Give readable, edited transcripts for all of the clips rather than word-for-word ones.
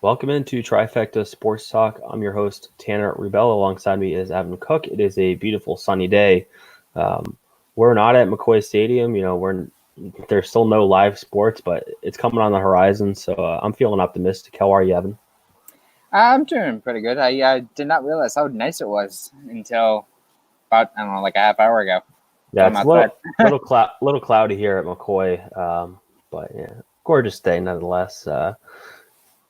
Welcome into Trifecta Sports Talk. I'm your host, Tanner Rebell. Alongside me is Evan Cook. It is a beautiful sunny day. We're not at McCoy Stadium. There's still no live sports, but it's coming on the horizon. So I'm feeling optimistic. How are you, Evan? I'm doing pretty good. I did not realize how nice it was until about, I don't know, like a half hour ago. Yeah, it's a little cloudy here at McCoy, but yeah, gorgeous day nonetheless.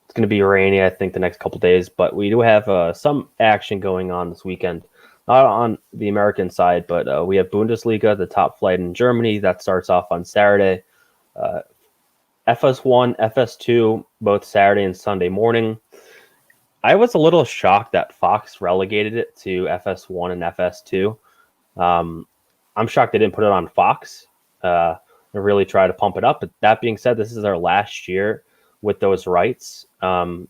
It's going to be rainy, I think, the next couple days, but we do have some action going on this weekend. Not on the American side, but we have Bundesliga, the top flight in Germany. That starts off on Saturday. FS1, FS2, both Saturday and Sunday morning. I was a little shocked that Fox relegated it to FS1 and FS2. I'm shocked they didn't put it on Fox and really try to pump it up. But that being said, this is our last year with those rights. And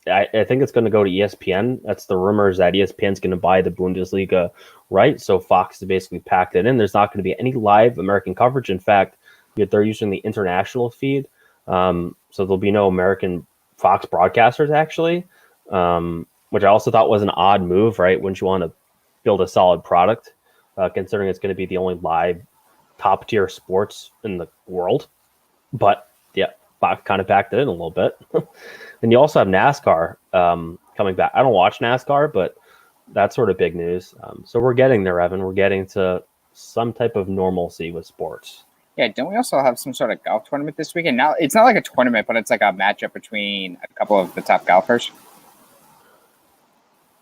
I think it's going to go to ESPN. That's the rumors that ESPN's going to buy the Bundesliga right. So Fox has basically packed it in. There's not going to be any live American coverage. In fact, they're using the international feed. So there'll be no American Fox broadcasters, actually, which I also thought was an odd move, right? Wouldn't you want to build a solid product, considering it's going to be the only live top-tier sports in the world? But, yeah, Fox kind of backed it in a little bit. And you also have NASCAR coming back. I don't watch NASCAR, but that's sort of big news. So we're getting there, Evan. We're getting to some type of normalcy with sports. Yeah, don't we also have some sort of golf tournament this weekend? Now, it's not like a tournament, but it's like a matchup between a couple of the top golfers.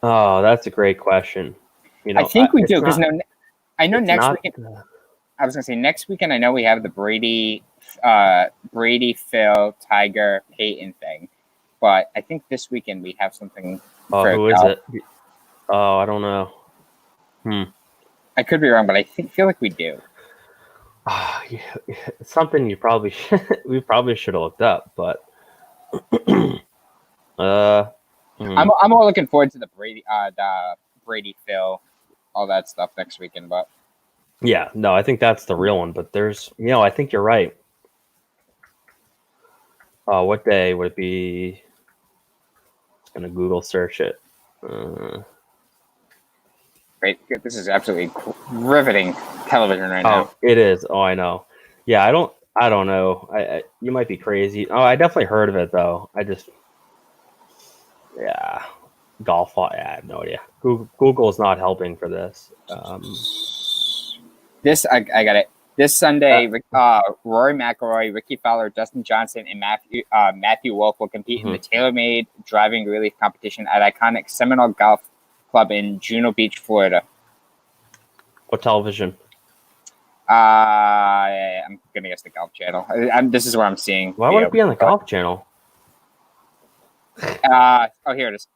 Oh, that's a great question. I think we do, because I know next weekend. I was going to say next weekend. I know we have the Brady, Phil, Tiger, Peyton thing, but I think this weekend we have something. Who is it? Oh, I don't know. I could be wrong, but I feel like we do. Yeah, it's something we probably should have looked up, but I'm all looking forward to the Brady Phil, all that stuff next weekend. But yeah, no, I think that's the real one. But I think you're right. What day would it be? I'm gonna Google search it. Great, this is absolutely riveting television right now. It is. Oh, I know. Yeah, I don't know. You might be crazy. Oh, I definitely heard of it though. Golf. I have no idea. Google is not helping for this. I got it. This Sunday, Rory McIlroy, Ricky Fowler, Dustin Johnson, and Matthew Wolff will compete in the TaylorMade driving relief competition at iconic Seminole Golf Club in Juno Beach, Florida. What television? I'm gonna guess the Golf Channel. This is where I'm seeing. Why would it be on the Golf Channel? Here it is.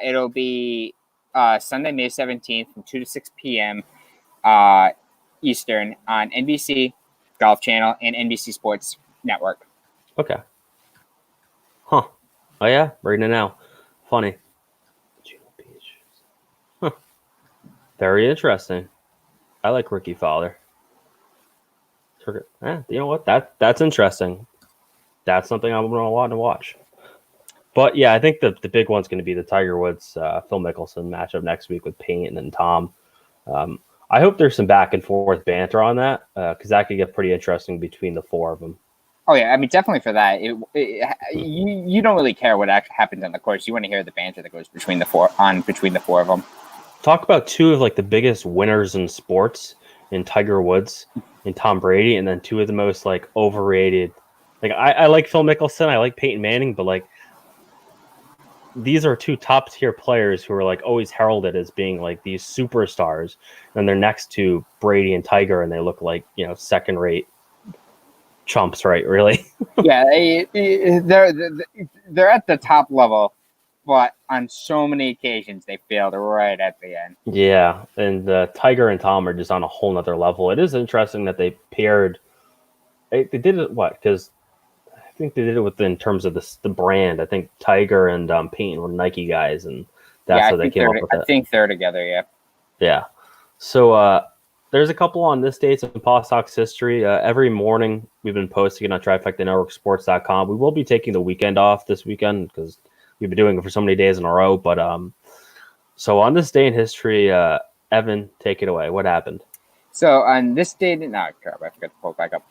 It'll be Sunday, May 17th from 2 to 6 p.m. Eastern on NBC, Golf Channel, and NBC Sports Network. Okay. Huh. Oh yeah, reading it now. Funny. Very interesting. I like Ricky Fowler. You know what? That's interesting. That's something I'm going to want to watch. But yeah, I think the big one's going to be the Tiger Woods Phil Mickelson matchup next week with Payne and Tom. I hope there's some back and forth banter on that because that could get pretty interesting between the four of them. Oh yeah, I mean definitely for that. You don't really care what actually happens on the course. You want to hear the banter that goes between the four of them. Talk about two of like the biggest winners in sports in Tiger Woods and Tom Brady, and then two of the most like overrated. Like I like Phil Mickelson, I like Peyton Manning, but like these are two top tier players who are like always heralded as being like these superstars, and they're next to Brady and Tiger, and they look like second rate chumps, right? Really? Yeah, they're at the top level. But on so many occasions, they failed right at the end. Yeah, and Tiger and Tom are just on a whole nother level. It is interesting that they paired. They did it because I think they did it in terms of the brand. I think Tiger and Peyton were Nike guys, and that's how they came up with it. I think they're together. Yeah. Yeah. So there's a couple on this dates in PawSox history. Every morning we've been posting it on TrifectaNetworkSports.com. We will be taking the weekend off this weekend because we've been doing it for so many days in a row. But so on this day in history, Evan, take it away. What happened? So on this date, no, crap, I forgot to pull it back up.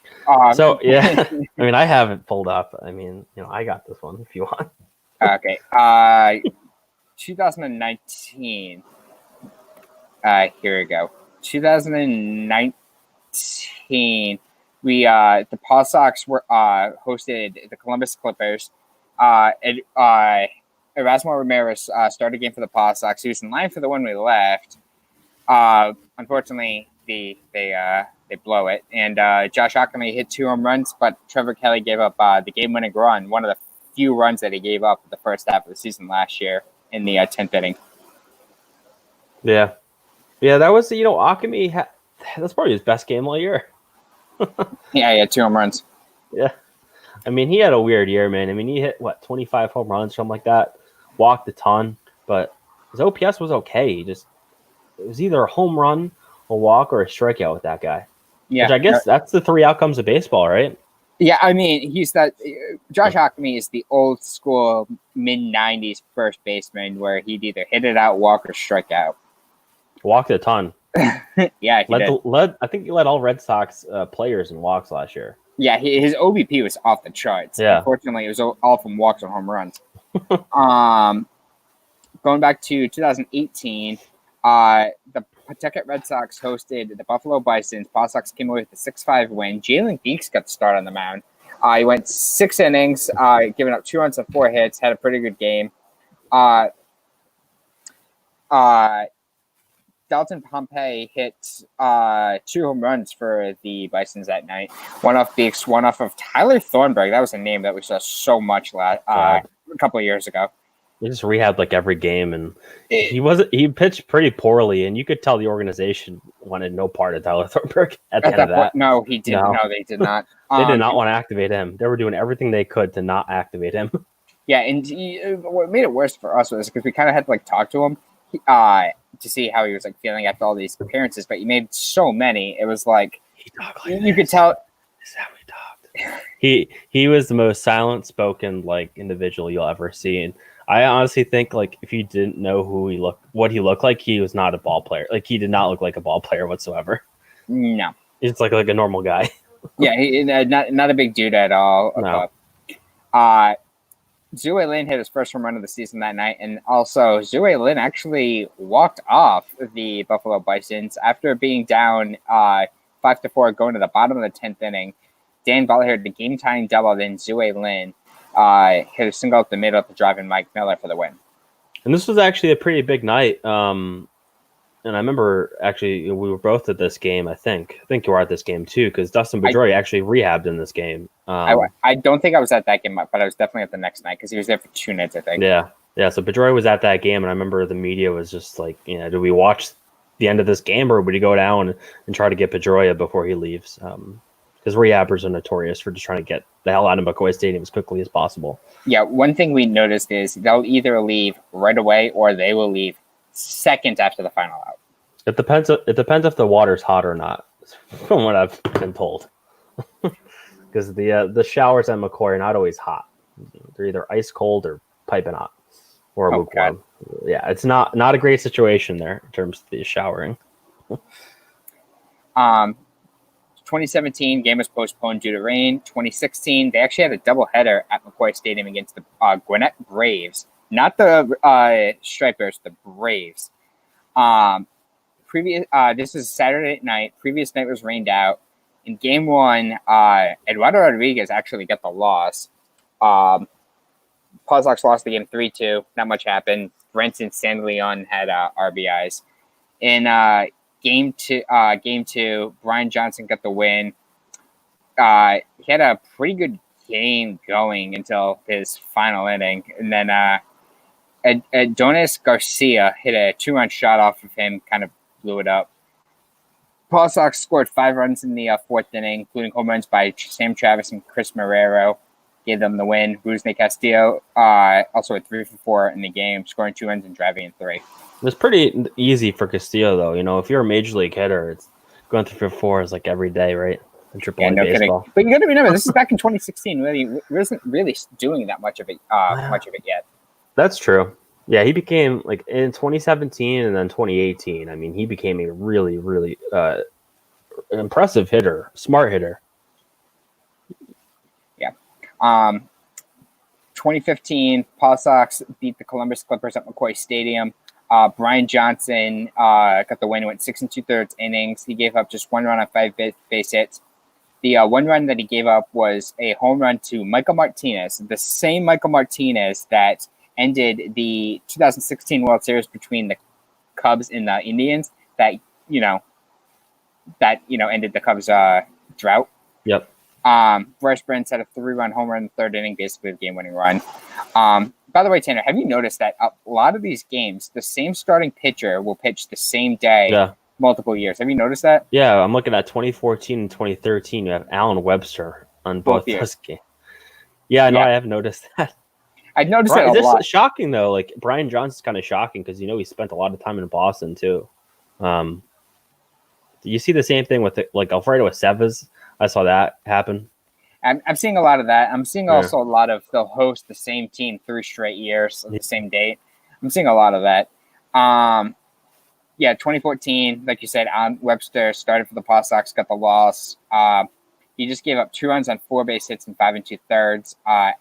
So yeah, I mean, I have it pulled up. I mean, I got this one if you want. Okay. 2019. Here we go. 2019. We the PawSox were hosted the Columbus Clippers. Erasmo Ramirez started a game for the PawSox. He was in line for the one we left. Unfortunately, they blow it, and Josh Ockamy hit 2 home runs, but Trevor Kelly gave up the game-winning run, one of the few runs that he gave up in the first half of the season last year in the 10th inning. Yeah, that was Ockamy. That's probably his best game all year. Yeah, he had 2 home runs. Yeah, I mean he had a weird year, man. I mean he hit 25 home runs, something like that. Walked a ton, but his OPS was okay. It was either a home run, a walk, or a strikeout with that guy. Yeah, which I guess that's the 3 outcomes of baseball, right? Yeah, I mean Josh Ockamy is the old school mid-90s first baseman where he'd either hit it out, walk, or strike out. Walked a ton. Yeah, he did. I think he led all Red Sox players in walks last year. Yeah, his OBP was off the charts. Yeah. Unfortunately, it was all from walks and home runs. Going back to 2018, the Pawtucket Red Sox hosted the Buffalo Bisons. PawSox came away with a 6-5 win. Jalen Beeks got the start on the mound. He went 6 innings, giving up 2 runs and 4 hits, had a pretty good game. Dalton Pompey hit 2 home runs for the Bisons that night. One off Beeks, one off of Tyler Thornburg. That was a name that we saw so much a couple of years ago. He just rehabbed like every game, and he pitched pretty poorly, and you could tell the organization wanted no part of Tyler Thornburg at the end of that. No, he didn't. No, they did not. They did not want to activate him. They were doing everything they could to not activate him. Yeah, and what made it worse for us was because we kind of had to talk to him to see how he was feeling after all these appearances, but he made so many. It was like he talked you could tell. This is how he talked. He was the most silent spoken individual you'll ever see, and I honestly think if you didn't know what he looked like, he was not a ball player. He did not look like a ball player whatsoever. No, it's like a normal guy. Yeah, not a big dude at all. No. Zue Lin hit his first home run of the season that night, and also Zue Lin actually walked off the Buffalo Bisons after being down 5-4 going to the bottom of the 10th inning. Dan Butler hit the game-tying double, then Zue Lin hit a single up the middle to drive in Mike Miller for the win. And this was actually a pretty big night. And I remember actually we were both at this game. I think you were at this game too, because Dustin Pedroia actually rehabbed in this game. I don't think I was at that game, but I was definitely at the next night because he was there for 2 nights, I think. Yeah. So Pedroia was at that game, and I remember the media was just do we watch the end of this game, or would he go down and try to get Pedroia before he leaves? Because rehabbers are notorious for just trying to get the hell out of McCoy Stadium as quickly as possible. Yeah, one thing we noticed is they'll either leave right away or they will leave seconds after the final out. It depends if the water's hot or not, from what I've been told. Because the showers at McCoy are not always hot. They're either ice cold or piping hot or lukewarm. Yeah, it's not a great situation there in terms of the showering. 2017 game was postponed due to rain. 2016 they actually had a doubleheader at McCoy Stadium against the Gwinnett Braves, not the Stripers, the Braves. This was Saturday night. Previous night was rained out. In game 1, Eduardo Rodriguez actually got the loss. PawSox lost the game 3-2. Not much happened. Brenton Sanleon had RBIs. In game two, Brian Johnson got the win. He had a pretty good game going until his final inning, and then Adonis Garcia hit a 2-run shot off of him, kind of blew it up. PawSox scored 5 runs in the 4th inning, including home runs by Sam Travis and Chris Marrero, gave them the win. Rusney Castillo also had 3 for 4 in the game, scoring 2 runs and driving in 3. It's pretty easy for Castillo, though. If you're a major league hitter, Going through 4 is like every day, right? In Triple A no baseball. kidding. But you got to remember, this is back in 2016. Really, wasn't really doing that much of it yet. That's true. Yeah, he became like in 2017 and then 2018. I mean, he became a really, really impressive hitter, smart hitter. Yeah. 2015, PawSox beat the Columbus Clippers at McCoy Stadium. Brian Johnson got the win, went 6 2/3 innings. He gave up just 1 run on 5 base hits. The 1 run that he gave up was a home run to Michael Martinez, the same Michael Martinez that ended the 2016 World Series between the Cubs and the Indians. That ended the Cubs' drought. Yep. Bryce Brent had a 3-run home run in the 3rd inning, basically the game-winning run. By the way, Tanner, have you noticed that a lot of these games, the same starting pitcher will pitch the same day multiple years? Have you noticed that? Yeah, I'm looking at 2014 and 2013. You have Alan Webster on both those games. Yeah, no, I have noticed that. I've noticed it a lot. This is shocking, though. Like, Brian Johnson's kind of shocking because, he spent a lot of time in Boston, too. Do you see the same thing with, Alfredo Aceves? I saw that happen. I'm seeing a lot of that. I'm seeing also a lot of they'll host the same team 3 straight years on the same date. I'm seeing a lot of that. 2014, like you said, Webster started for the PawSox, got the loss. He just gave up 2 runs on 4 base hits in 5 2/3.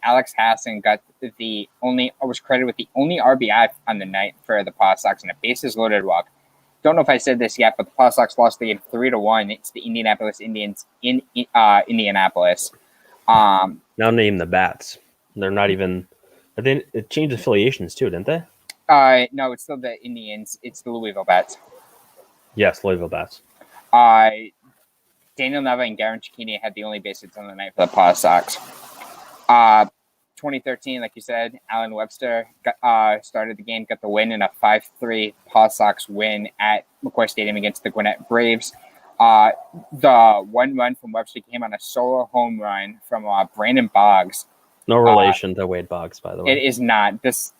Alex Hassan was credited with the only RBI on the night for the PawSox and a bases loaded walk. Don't know if I said this yet, but the PawSox lost the game 3-1. It's the Indianapolis Indians in Indianapolis. Now name the Bats. They're not even. They changed affiliations too, didn't they? No, it's still the Indians. It's the Louisville Bats. Yes, Louisville Bats. Daniel Nava and Garen Cicchini had the only base hits on the night for the PawSox. 2013, like you said, Alan Webster started the game, got the win in a 5-3 PawSox win at McCoy Stadium against the Gwinnett Braves. The 1 run from Webster came on a solo home run from Brandon Boggs. No relation to Wade Boggs, by the way. It is not. This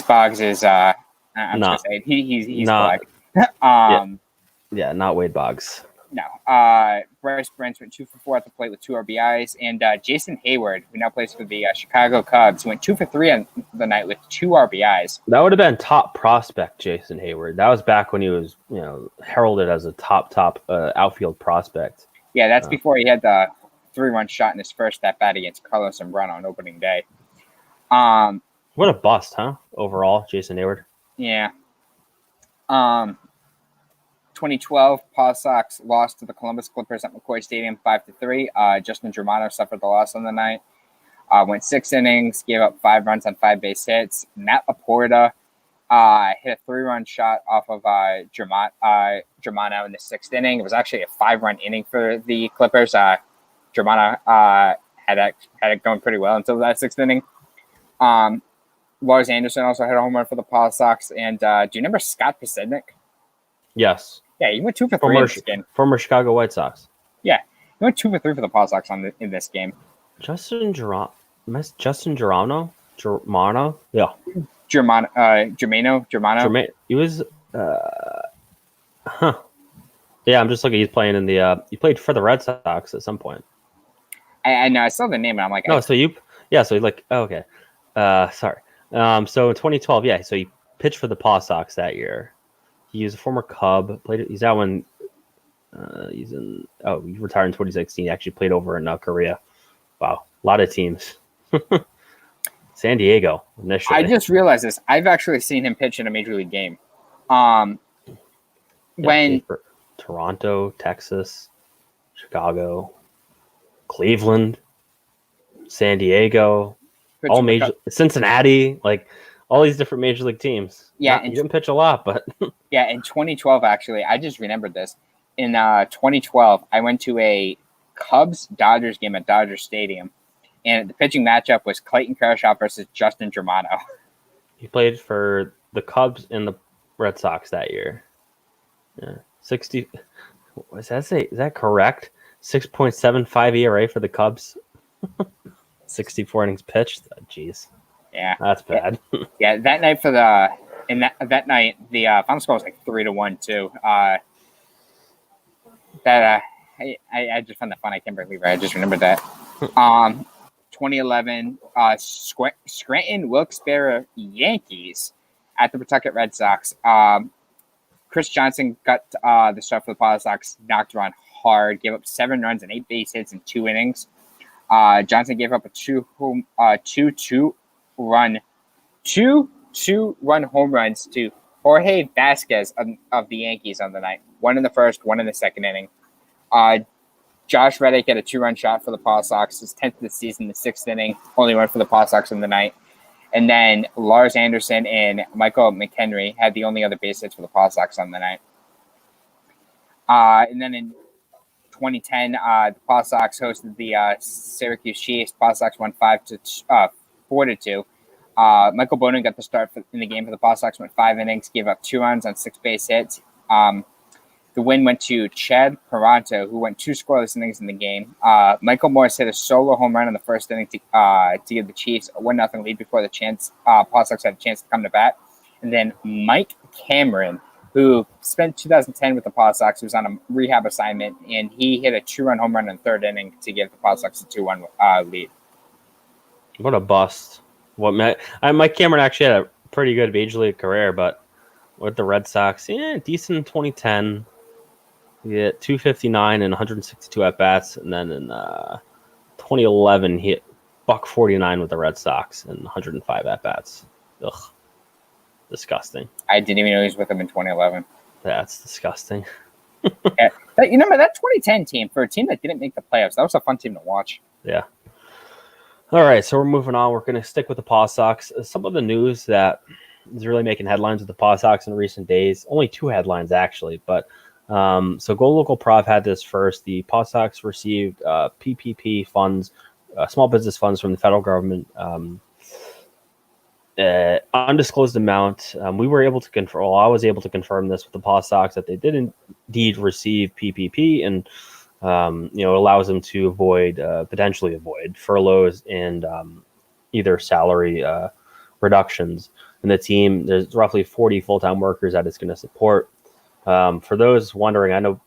Boggs is. I'm just gonna say it. He's not, black. Yeah, not Wade Boggs. No. Bryce Brent went 2 for 4 at the plate with 2 RBIs, and Jason Hayward, who now plays for the Chicago Cubs, went 2 for 3 on the night with 2 RBIs. That would have been top prospect, Jason Hayward. That was back when he was, heralded as a top outfield prospect. Yeah, that's before he had the 3-run shot in his first at bat against Carlos Zambrano on opening day. What a bust, huh? Overall, Jason Hayward. Yeah. 2012, PawSox lost to the Columbus Clippers at McCoy Stadium 5-3. Justin Germano suffered the loss on the night. Went 6 innings, gave up 5 runs on 5 base hits. Matt Laporta hit a 3-run shot off of Germano in the 6th inning. It was actually a 5-run inning for the Clippers. Germano had it going pretty well until that 6th inning. Lars Anderson also had a home run for the PawSox. And do you remember Scott Pasednik? Yes. Yeah, he went 2 for 3 in this game. Former Chicago White Sox. Yeah, he went 2 for 3 for the PawSox in this game. Justin Germano? Germano? Yeah. Germano. He was. Yeah, I'm just looking. He's playing in the. He played for the Red Sox at some point. I know. I saw the name, and I'm like, no. So he's like, oh, okay. Sorry. So in 2012, yeah. So he pitched for the PawSox that year. He was a former Cub. He's out when. He retired in 2016. He actually played over in Korea. Wow, a lot of teams. San Diego initially. I just realized this. I've actually seen him pitch in a major league game. When Toronto, Texas, Chicago, Cleveland, San Diego, all major Cincinnati, like all these different major league teams. Yeah, he didn't pitch a lot, but yeah, in 2012, actually, I just remembered this. In 2012, I went to a Cubs-Dodgers game at Dodger Stadium, and the pitching matchup was Clayton Kershaw versus Justin Germano. He played for the Cubs and the Red Sox that year. Yeah, 60. Is that correct? 6.75 ERA for the Cubs. 64 innings pitched. Jeez. Yeah, that's bad. Yeah, that night that night the final score was like 3-1 too. that I just found that fun. I can't believe I just remembered that. 2011 Scranton Wilkes-Barre Yankees at the Pawtucket Red Sox. Chris Johnson got the start for the PawSox, knocked around hard, gave up 7 runs and 8 base hits in 2 innings. Johnson gave up a 2-2-run home runs to Jorge Vasquez of the Yankees on the night. 1 in the first, 1 in the second inning. Josh Reddick had a 2-run shot for the PawSox, his 10th of the season, the 6th inning, only 1 for the PawSox in the night. And then Lars Anderson and Michael McHenry had the only other base hits for the PawSox on the night. And then in 2010, the PawSox hosted the Syracuse Chiefs. PawSox won 4-2. Michael Bonin got the start in the game for the PawSox, went 5 innings, gave up 2 runs on 6 base hits. The win went to Chad Paranto, who went 2 scoreless innings in the game. Michael Morris hit a solo home run in the first inning to give the Chiefs a 1-0 lead before the PawSox had a chance to come to bat. And then Mike Cameron, who spent 2010 with the PawSox, was on a rehab assignment, and he hit a 2-run home run in the 3rd inning to give the PawSox a 2-1 lead. What a bust! Mike Cameron actually had a pretty good major league career, but with the Red Sox, decent in 2010. He hit 259 and 162 at bats, and then in 2011 he hit $149 with the Red Sox and 105 at bats. Ugh, disgusting. I didn't even know he was with them in 2011. That's disgusting. Yeah. But you remember that 2010 team, for a team that didn't make the playoffs, that was a fun team to watch. Yeah. All right, so we're moving on. We're going to stick with the PawSox. Some of the news that is really making headlines with the PawSox in recent days. Only 2 headlines actually, but. So Go Local Prov had this first. The PawSox received PPP funds, small business funds from the federal government, undisclosed amount. We were able to confirm. Well, I was able to confirm this with the PawSox that they did indeed receive PPP, and it allows them to potentially avoid furloughs and either salary reductions. And the team, there's roughly 40 full-time workers that it's going to support. For those wondering, I know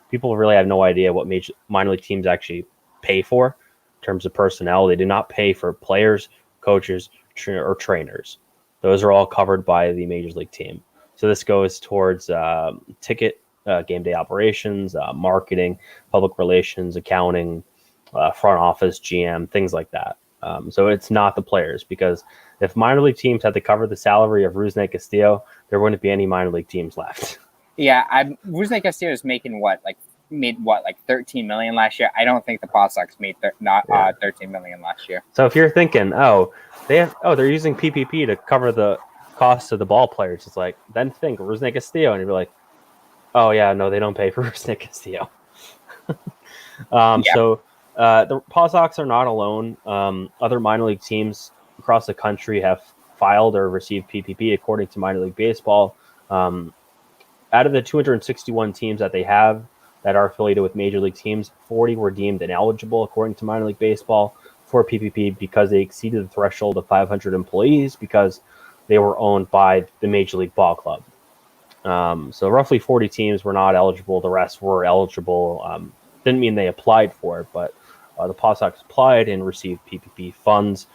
people really have no idea what minor league teams actually pay for in terms of personnel. They do not pay for players, coaches, or trainers. Those are all covered by the major league team. So this goes towards ticket, game day operations, marketing, public relations, accounting, front office, GM, things like that. So it's not the players, because if minor league teams had to cover the salary of Rusney Castillo, there wouldn't be any minor league teams left. Yeah, Rusney Castillo is making made 13 million last year. I don't think the PawSox made 13 million last year. So if you're thinking, they're using PPP to cover the cost of the ball players, it's like, then think Rusney Castillo, and you're like, oh yeah, no, they don't pay for Rusney Castillo. So the PawSox are not alone. Other minor league teams across the country have filed or received PPP, according to Minor League Baseball. Out of the 261 teams that they have that are affiliated with major league teams, 40 were deemed ineligible, according to Minor League Baseball, for PPP because they exceeded the threshold of 500 employees because they were owned by the Major League Ball Club. So roughly 40 teams were not eligible. The rest were eligible. Didn't mean they applied for it, but the PawSox applied and received PPP funds.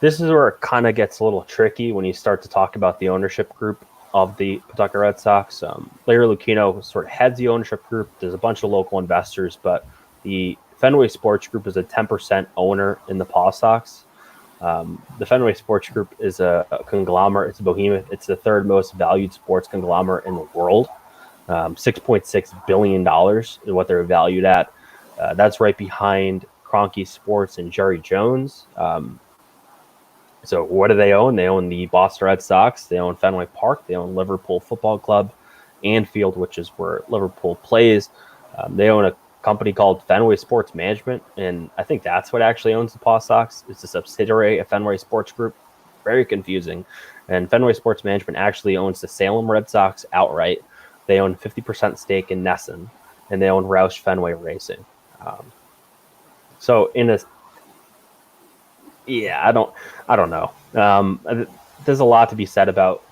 This is where it kind of gets a little tricky when you start to talk about the ownership group of the Pawtucket Red Sox. Larry Lucchino sort of heads the ownership group. There's a bunch of local investors, but the Fenway Sports Group is a 10% owner in the PawSox. The Fenway Sports Group is a conglomerate. It's a behemoth. It's the 3rd most valued sports conglomerate in the world. $6.6 billion is what they're valued at. That's right behind Kroenke Sports and Jerry Jones. So what do they own? They own the Boston Red Sox. They own Fenway Park. They own Liverpool Football Club, Anfield, which is where Liverpool plays. They own a company called Fenway Sports Management, and I think that's what actually owns the PawSox. It's a subsidiary of Fenway Sports Group. Very confusing. And Fenway Sports Management actually owns the Salem Red Sox outright. They own 50% stake in Nesson, and they own Roush Fenway Racing. So in a I don't know. There's a lot to be said about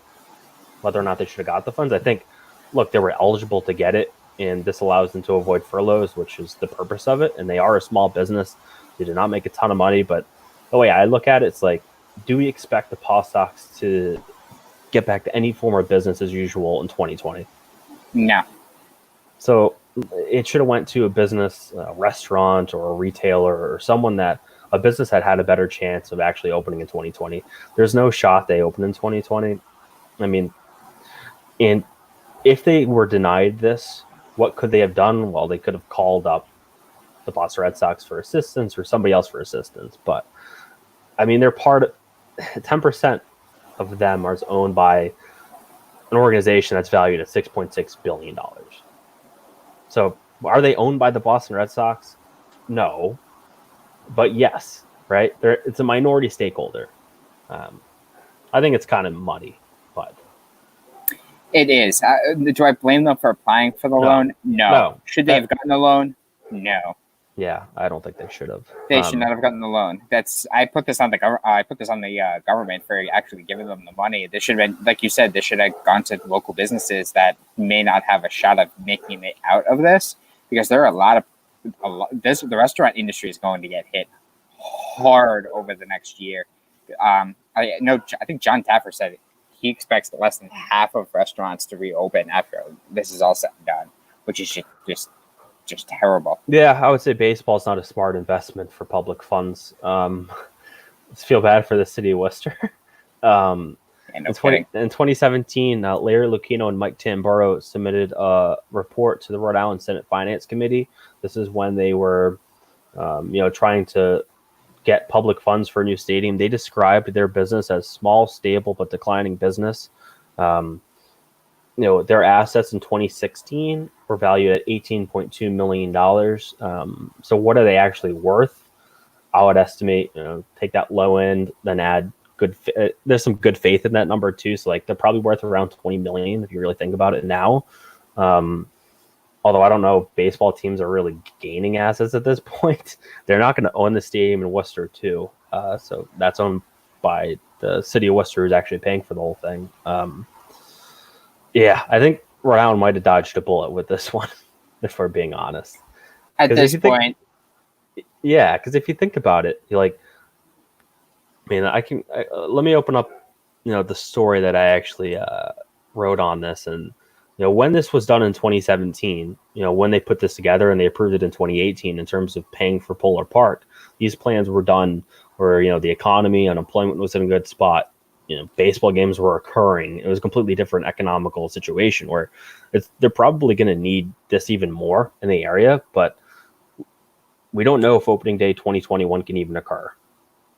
whether or not they should have got the funds. I think look, they were eligible to get it, and this allows them to avoid furloughs, which is the purpose of it. And they are a small business. They did not make a ton of money, but the way I look at it, it's like, do we expect the PawSox to get back to any form of business as usual in 2020? No. So it should have went to a business, a restaurant or a retailer or someone that a business that had a better chance of actually opening in 2020. There's no shot they open in 2020. I mean, and if they were denied this, what could they have done? Well, they could have called up the Boston Red Sox for assistance or somebody else for assistance. But I mean, they're part of 10% of them are owned by an organization that's valued at $6.6 billion. So are they owned by the Boston Red Sox? No. But yes, right? It's a minority stakeholder. I think it's kind of muddy, but it is. Do I blame them for applying for the loan? No. Should they have gotten the loan? No. Yeah, I don't think they should have. They should not have gotten the loan. I put this on the government for actually giving them the money. This should have been, like you said, this should have gone to local businesses that may not have a shot of making it out of this, because there are the restaurant industry is going to get hit hard over the next year. I think John Taffer said he expects less than half of restaurants to reopen after this is all said and done, which is just terrible. Yeah, I would say baseball is not a smart investment for public funds. I feel bad for the city of Worcester. In 2017, Larry Lucchino and Mike Tamburo submitted a report to the Rhode Island Senate Finance Committee. This is when they were, trying to get public funds for a new stadium. They described their business as small, stable, but declining business. Their assets in 2016 were valued at $18.2 million. So what are they actually worth? I would estimate, take that low end, then add there's some good faith in that number too. So like they're probably worth around 20 million if you really think about it now. Although I don't know if baseball teams are really gaining assets at this point. They're not going to own the stadium in Worcester too. So that's owned by the city of Worcester, who's actually paying for the whole thing. Yeah, I think Rhode Island might have dodged a bullet with this one, if we're being honest. At this point. Yeah, because if you think about it, you're like, let me open up, the story that I actually wrote on this. And, when this was done in 2017, when they put this together and they approved it in 2018 in terms of paying for Polar Park, these plans were done where, the economy, unemployment was in a good spot. Baseball games were occurring. It was a completely different economical situation where they're probably going to need this even more in the area, but we don't know if opening day 2021 can even occur.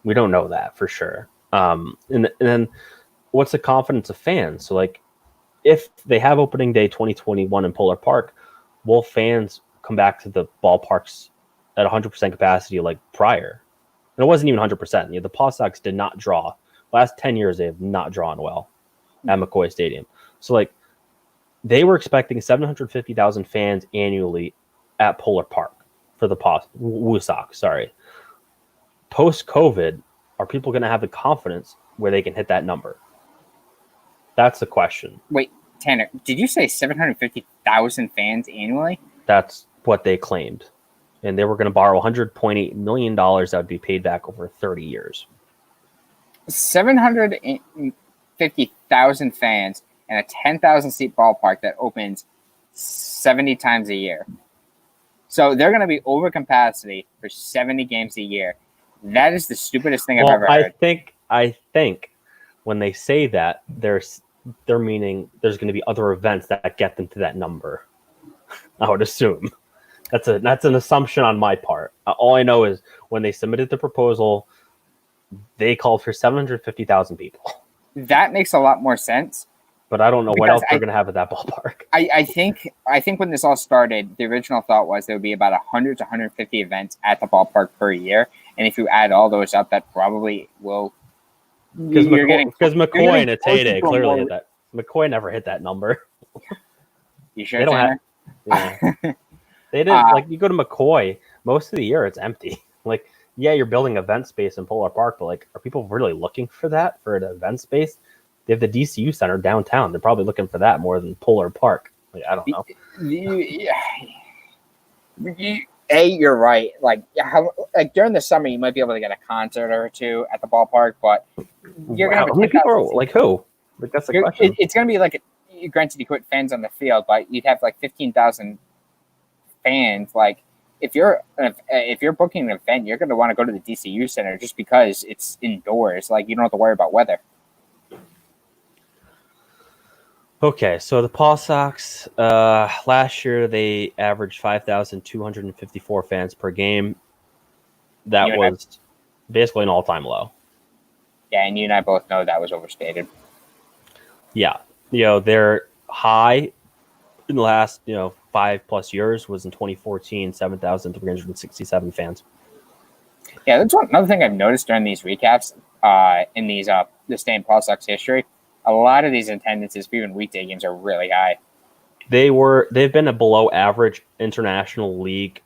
We don't know that for sure. And then what's the confidence of fans? So like, if they have opening day 2021 in Polar Park, will fans come back to the ballparks at 100% capacity like prior? And it wasn't even 100%. The PawSox did not draw. Last 10 years, they have not drawn well at McCoy Stadium. So, like, they were expecting 750,000 fans annually at Polar Park for the PawSox. Sorry. Post-COVID, are people going to have the confidence where they can hit that number? That's the question. Wait, Tanner, did you say 750,000 fans annually? That's what they claimed. And they were going to borrow $100.8 million that would be paid back over 30 years. 750,000 fans and a 10,000 seat ballpark that opens 70 times a year. So they're going to be over capacity for 70 games a year. That is the stupidest thing I've ever heard. I think when they say that, they're meaning there's going to be other events that get them to that number. I would assume. That's an assumption on my part. All I know is when they submitted the proposal, they called for 750,000 people. That makes a lot more sense. But I don't know what else they're going to have at that ballpark. I think when this all started, the original thought was there would be about 100 to 150 events at the ballpark per year. And if you add all those up, that probably will... Because McCoy in its heyday clearly hit that. McCoy never hit that number. You sure, Tanner? Yeah. They didn't. Like, you go to McCoy, most of the year it's empty. Like, yeah, you're building event space in Polar Park, but like, are people really looking for an event space? They have the DCU Center downtown. They're probably looking for that more than Polar Park. Like, I don't know. You're right. Like during the summer, you might be able to get a concert or two at the ballpark, but you're gonna have How many people are like who? Like that's the question. It's gonna be like granted you put fans on the field, but you'd have like 15,000 fans. Like if you're booking an event, you're gonna want to go to the DCU Center just because it's indoors. Like you don't have to worry about weather. Okay, so the PawSox, last year they averaged 5,254 fans per game. That was basically an all-time low. Yeah, and you and I both know that was overstated. Yeah, their high in the last 5+ years was in 2014, 7,367 fans. Yeah, that's another thing I've noticed during these recaps in these this day in PawSox history. A lot of these attendances for even weekday games are really high. They've been a below average international league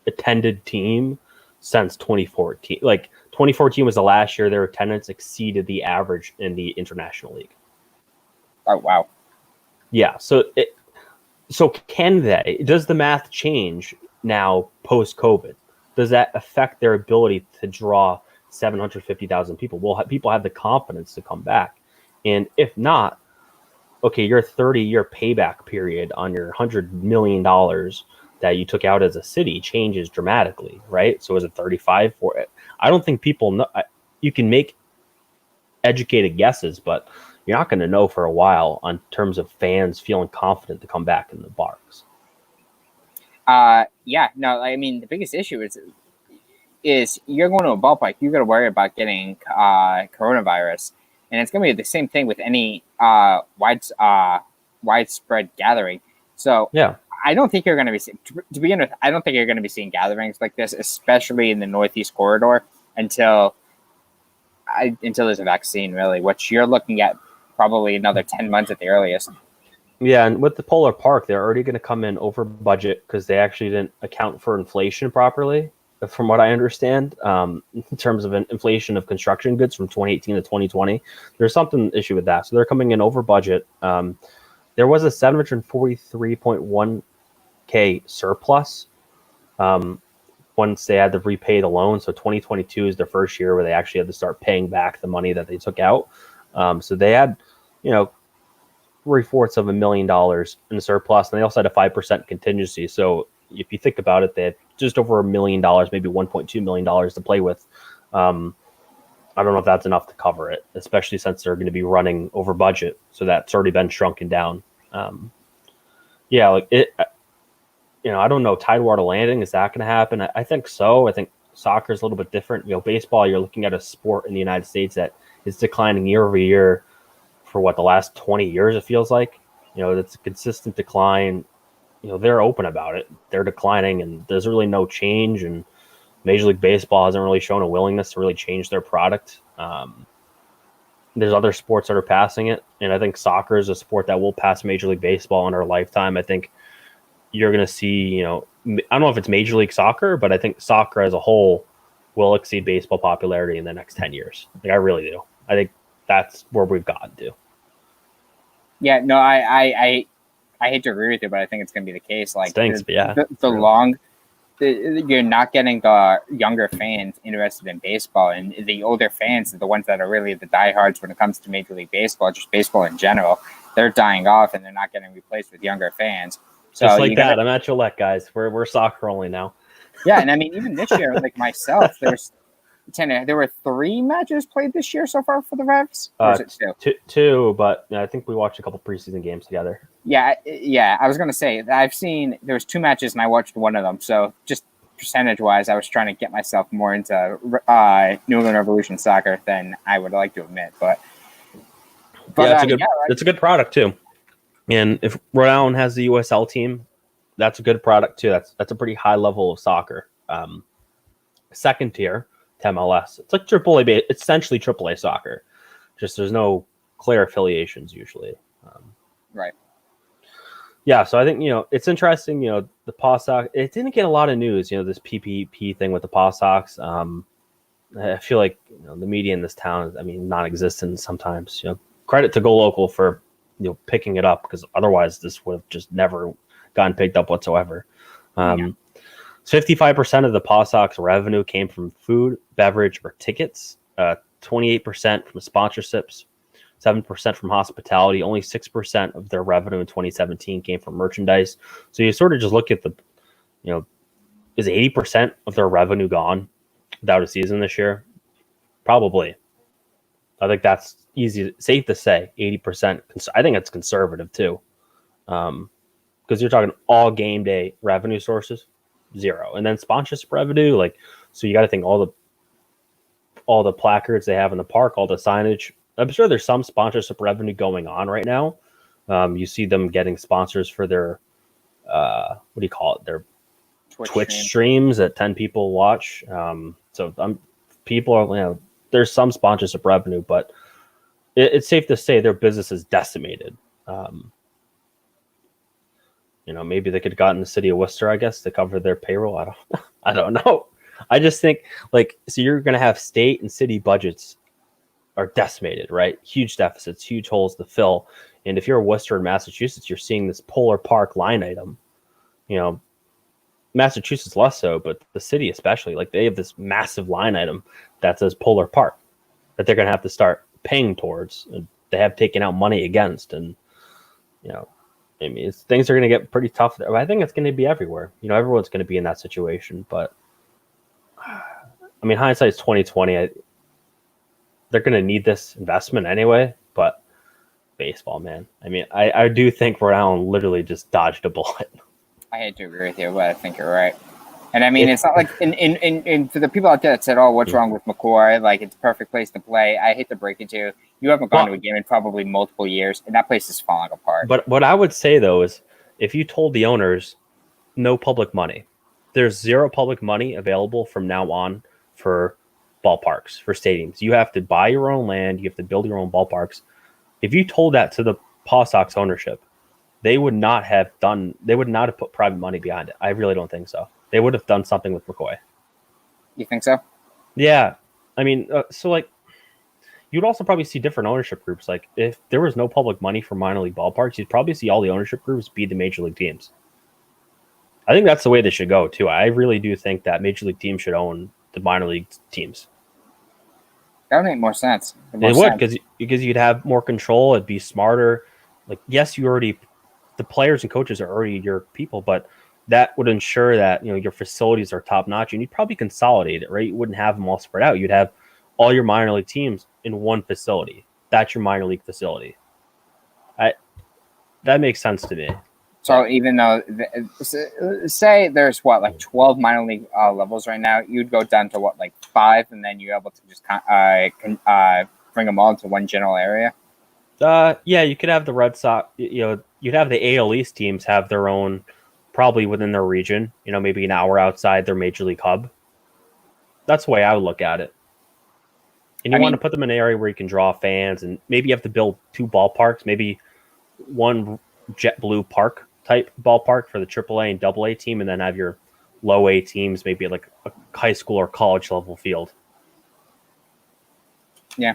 attended team since 2014. Like 2014 was the last year their attendance exceeded the average in the international league. Oh wow. Yeah, so does the math change now post COVID? Does that affect their ability to draw 750,000 people? Will people have the confidence to come back? And if not, okay, your 30-year payback period on your $100 million that you took out as a city changes dramatically, right? So is it 35 for it? I don't think people know. You can make educated guesses, but you're not going to know for a while on terms of fans feeling confident to come back in the parks. Yeah, no, I mean, the biggest issue is you're going to a ballpark, you're going to worry about getting coronavirus. And it's going to be the same thing with any widespread gathering. So yeah, I don't think you're going to be to begin with. I don't think you're going to be seeing gatherings like this, especially in the Northeast corridor, until there's a vaccine. Really, which you're looking at probably another 10 months at the earliest. Yeah, and with the Polar Park, they're already going to come in over budget because they actually didn't account for inflation properly, from what I understand, in terms of inflation of construction goods from 2018 to 2020. There's something issue with that. So they're coming in over budget. There was a 743.1K surplus once they had to repay the loan. So 2022 is their first year where they actually had to start paying back the money that they took out. So they had, $750,000 in the surplus, and they also had a 5% contingency. So if you think about it, they had just over $1 million, maybe $1.2 million to play with. I don't know if that's enough to cover it, especially since they're going to be running over budget. So that's already been shrunken down. I don't know. Tidewater Landing, is that going to happen? I think so. I think soccer is a little bit different. Baseball, you're looking at a sport in the United States that is declining year over year for the last 20 years, it feels like. It's a consistent decline. They're open about it. They're declining, and there's really no change. And Major League Baseball hasn't really shown a willingness to really change their product. There's other sports that are passing it, and I think soccer is a sport that will pass Major League Baseball in our lifetime. I think you're going to see, I don't know if it's Major League Soccer, but I think soccer as a whole will exceed baseball popularity in the next 10 years. I really do. I think that's where we've gotten to. Yeah, no, I hate to agree with you, but I think it's going to be the case. Like, you're not getting the younger fans interested in baseball, and the older fans, the ones that are really the diehards when it comes to Major League Baseball, just baseball in general, they're dying off, and they're not getting replaced with younger fans. So just like that, I'm at Gillette, guys. We're soccer only now. Yeah, and I mean, even this year, like myself, there were 3 matches played this year so far for the Revs. Or is it 2? Two, but I think we watched a couple preseason games together. Yeah. I was gonna say there was 2 matches and I watched one of them. So just percentage-wise, I was trying to get myself more into New England Revolution soccer than I would like to admit. But yeah, it's a good product too. And if Rhode Island has the USL team, that's a good product too. That's a pretty high level of soccer. Second tier to MLS. It's like AAA. It's essentially AAA soccer. Just there's no clear affiliations usually. Right. Yeah, so I think it's interesting. The PawSox. It didn't get a lot of news. This PPP thing with the PawSox. I feel like the media in this town is, non-existent sometimes. Credit to Go Local for picking it up, because otherwise this would have just never gotten picked up whatsoever. 55% of the PawSox revenue came from food, beverage, or tickets. 28% from sponsorships. 7% from hospitality. Only 6% of their revenue in 2017 came from merchandise. So you sort of just look at the, is 80% of their revenue gone without a season this year? Probably. I think that's safe to say. 80%. I think it's conservative too, because you're talking all game day revenue sources, zero, and then sponsorship revenue. So you got to think all the placards they have in the park, all the signage. I'm sure there's some sponsorship revenue going on right now. You see them getting sponsors for their what do you call it? Their Twitch streams that 10 people watch. People are, there's some sponsorship revenue, but it's safe to say their business is decimated. Maybe they could have gotten the city of Worcester, I guess, to cover their payroll. I don't know. I just think so you're going to have state and city budgets are decimated, right? Huge deficits, huge holes to fill. And if you're Worcester in Massachusetts, you're seeing this Polar Park line item. Massachusetts less so, but the city especially, they have this massive line item that says Polar Park that they're going to have to start paying towards, and they have taken out money against. And things are going to get pretty tough there. I think it's going to be everywhere. Everyone's going to be in that situation. But hindsight's 2020. They're going to need this investment anyway. But baseball, man. I do think Rhode Island literally just dodged a bullet. I hate to agree with you, but I think you're right. And it's not like in for the people out there that said, "Oh, what's wrong with McCoy? It's a perfect place to play." I hate to break it to you. You haven't gone to a game in probably multiple years, and that place is falling apart. But what I would say though is, if you told the owners, no public money, there's zero public money available from now on for ballparks, for stadiums. You have to buy your own land. You have to build your own ballparks. If you told that to the PawSox ownership, they would not have put private money behind it. I really don't think so. They would have done something with McCoy. You think so? Yeah. You'd also probably see different ownership groups. If there was no public money for minor league ballparks, you'd probably see all the ownership groups be the major league teams. I think that's the way they should go too. I really do think that major league teams should own the minor league teams. That would make more sense. It would, because you'd have more control. It'd be smarter. Yes, the players and coaches are already your people, but that would ensure that your facilities are top notch, and you'd probably consolidate it, right? You wouldn't have them all spread out. You'd have all your minor league teams in one facility. That's your minor league facility. That makes sense to me. So even though, say there's 12 minor league levels right now, you'd go down to 5, and then you're able to just bring them all into one general area. Yeah, you could have the Red Sox. You'd have the AL East teams have their own, probably within their region. Maybe an hour outside their major league hub. That's the way I would look at it. And you want to put them in an area where you can draw fans, and maybe you have to build 2 ballparks, maybe one JetBlue Park type ballpark for the AAA and AA team, and then have your low A teams, maybe a high school or college level field. Yeah.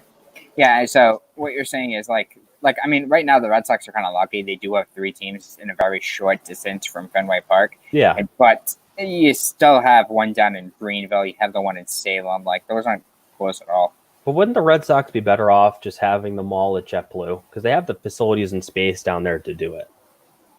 Yeah. So what you're saying is right now the Red Sox are kind of lucky. They do have 3 teams in a very short distance from Fenway Park. Yeah. But you still have one down in Greenville. You have the one in Salem. Those aren't close at all. But wouldn't the Red Sox be better off just having them all at JetBlue? Because they have the facilities and space down there to do it.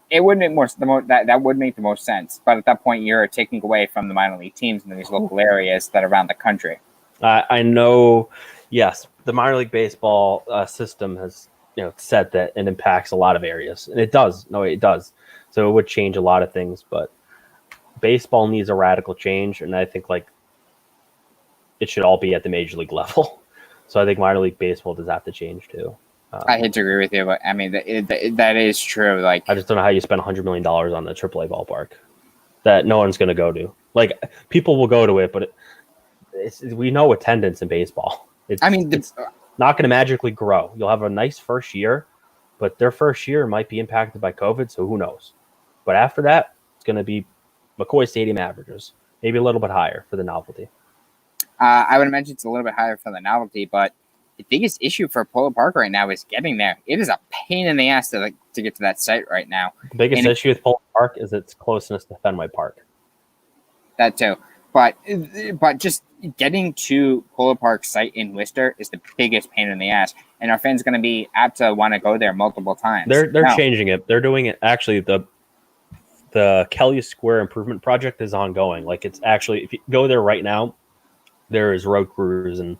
It would make that would make the most sense. But at that point, you're taking away from the minor league teams in these local areas that are around the country. I know, yes, the minor league baseball system has said that it impacts a lot of areas, and it does. No, it does. So it would change a lot of things, but baseball needs a radical change, and I think it should all be at the major league level. So I think minor league baseball does have to change too. I hate to agree with you, but that is true. I just don't know how you spend $100 million on the AAA ballpark that no one's going to go to. People will go to it, but we know attendance in baseball. It's not going to magically grow. You'll have a nice first year, but their first year might be impacted by COVID, so who knows? But after that, it's going to be McCoy Stadium averages, maybe a little bit higher for the novelty. I would imagine it's a little bit higher for the novelty, but the biggest issue for Polo Park right now is getting there. It is a pain in the ass to get to that site right now. The biggest issue with Polo Park is its closeness to Fenway Park. That too. But just getting to Polo Park site in Worcester is the biggest pain in the ass. And our fans are going to be apt to want to go there multiple times. They're changing it. They're doing it. Actually, the Kelly Square improvement project is ongoing. Like, it's actually, if you go there right now, there is road crews and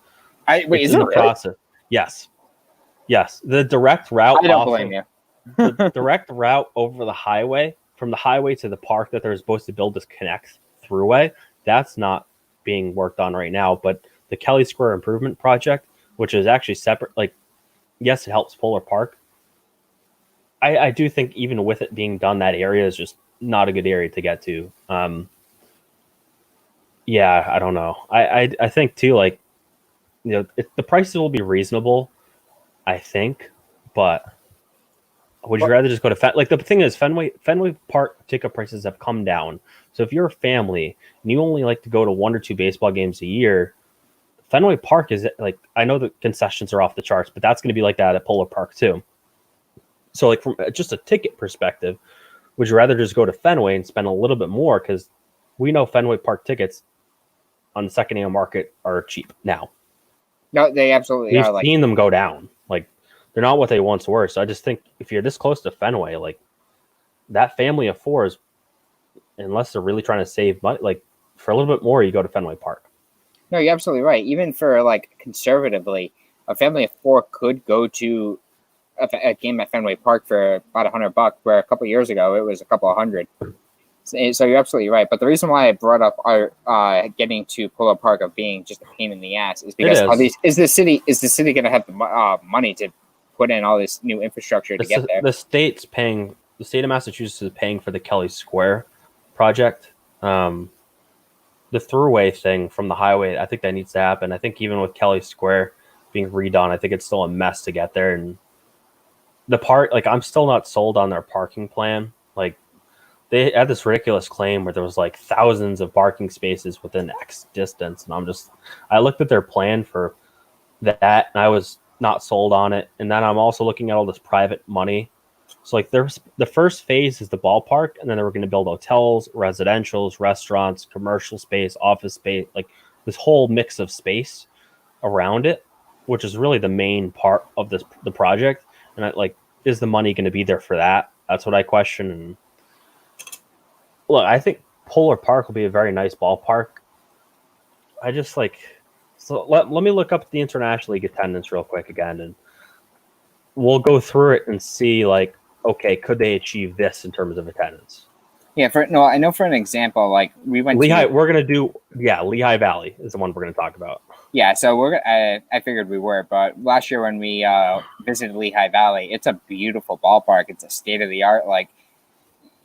is it really? process. Yes. The direct route. I don't blame you. The direct route over the highway, from the highway to the park that they're supposed to build this connect throughway, that's not being worked on right now. But the Kelly Square improvement project, which is actually separate, like, yes, it helps Polar Park. I do think even with it being done, that area is just not a good area to get to. Yeah, I don't know. I think too, like, you know, the prices will be reasonable, I think, but would you rather just go to like, the thing is, Fenway Park ticket prices have come down. So if you're a family and you only like to go to 1 or 2 baseball games a year, Fenway Park is, like, I know the concessions are off the charts, but that's going to be like that at Polar Park too. So, like, from just a ticket perspective, would you rather just go to Fenway and spend a little bit more? Because we know Fenway Park tickets on the secondhand market are cheap now. No, they absolutely are. We've seen them go down. Like, they're not what they once were. So I just think if you're this close to Fenway, like, that family of 4 is, unless they're really trying to save money, like, for a little bit more, you go to Fenway Park. No, you're absolutely right. Even for, like, conservatively, a family of 4 could go to a game at Fenway Park for about $100, where a couple of years ago it was a couple of hundred. So you're absolutely right. But the reason why I brought up our getting to Polo Park of being just a pain in the ass is because is the city going to have the money to put in all this new infrastructure to get there? The state of Massachusetts is paying for the Kelly Square project. The throughway thing from the highway, I think that needs to happen. I think even with Kelly Square being redone, I think it's still a mess to get there. And the park, like, I'm still not sold on their parking plan. Like, they had this ridiculous claim where there was, like, thousands of parking spaces within X distance. And I looked at their plan for that and I was not sold on it. And then I'm also looking at all this private money. So, like, the first phase is the ballpark, and then they were going to build hotels, residentials, restaurants, commercial space, office space, like, this whole mix of space around it, which is really the main part of the project. And is the money going to be there for that? That's what I question. And look, I think Polar Park will be a very nice ballpark. I just let me look up the International League attendance real quick again, and we'll go through it and see, like, okay, could they achieve this in terms of attendance? Yeah, I know for an example, like, we went Lehigh. We're gonna do Lehigh Valley is the one we're gonna talk about. Yeah, so I figured we were, but last year when we visited Lehigh Valley, it's a beautiful ballpark. It's a state of the art. Like,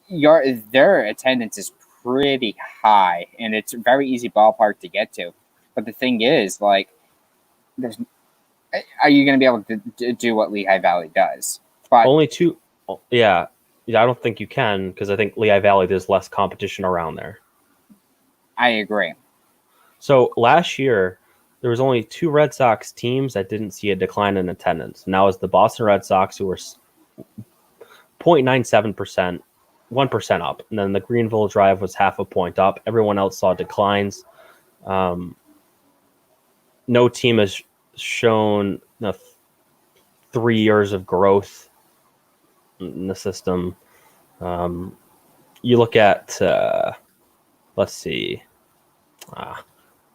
their attendance is pretty high, and it's a very easy ballpark to get to. But the thing is, like, are you going to be able to do what Lehigh Valley does? But only 2. Yeah, I don't think you can, because I think Lehigh Valley, there's less competition around there. I agree. So last year, there was only 2 Red Sox teams that didn't see a decline in attendance. And that was the Boston Red Sox, who were 0.97%, 1% up. And then the Greenville Drive was half a point up. Everyone else saw declines. No team has shown 3 years of growth in the system. You look at, let's see,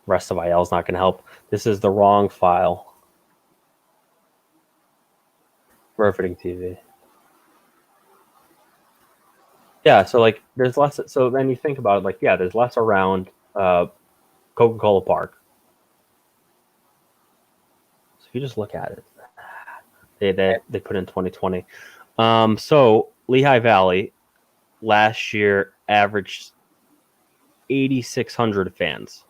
rest of IL is not going to help. This is the wrong file. Riveting TV. Yeah, so, like, there's less. So then you think about it, like, yeah, there's less around Coca-Cola Park. So if you just look at it, they put in 2020. So Lehigh Valley last year averaged 8,600 fans.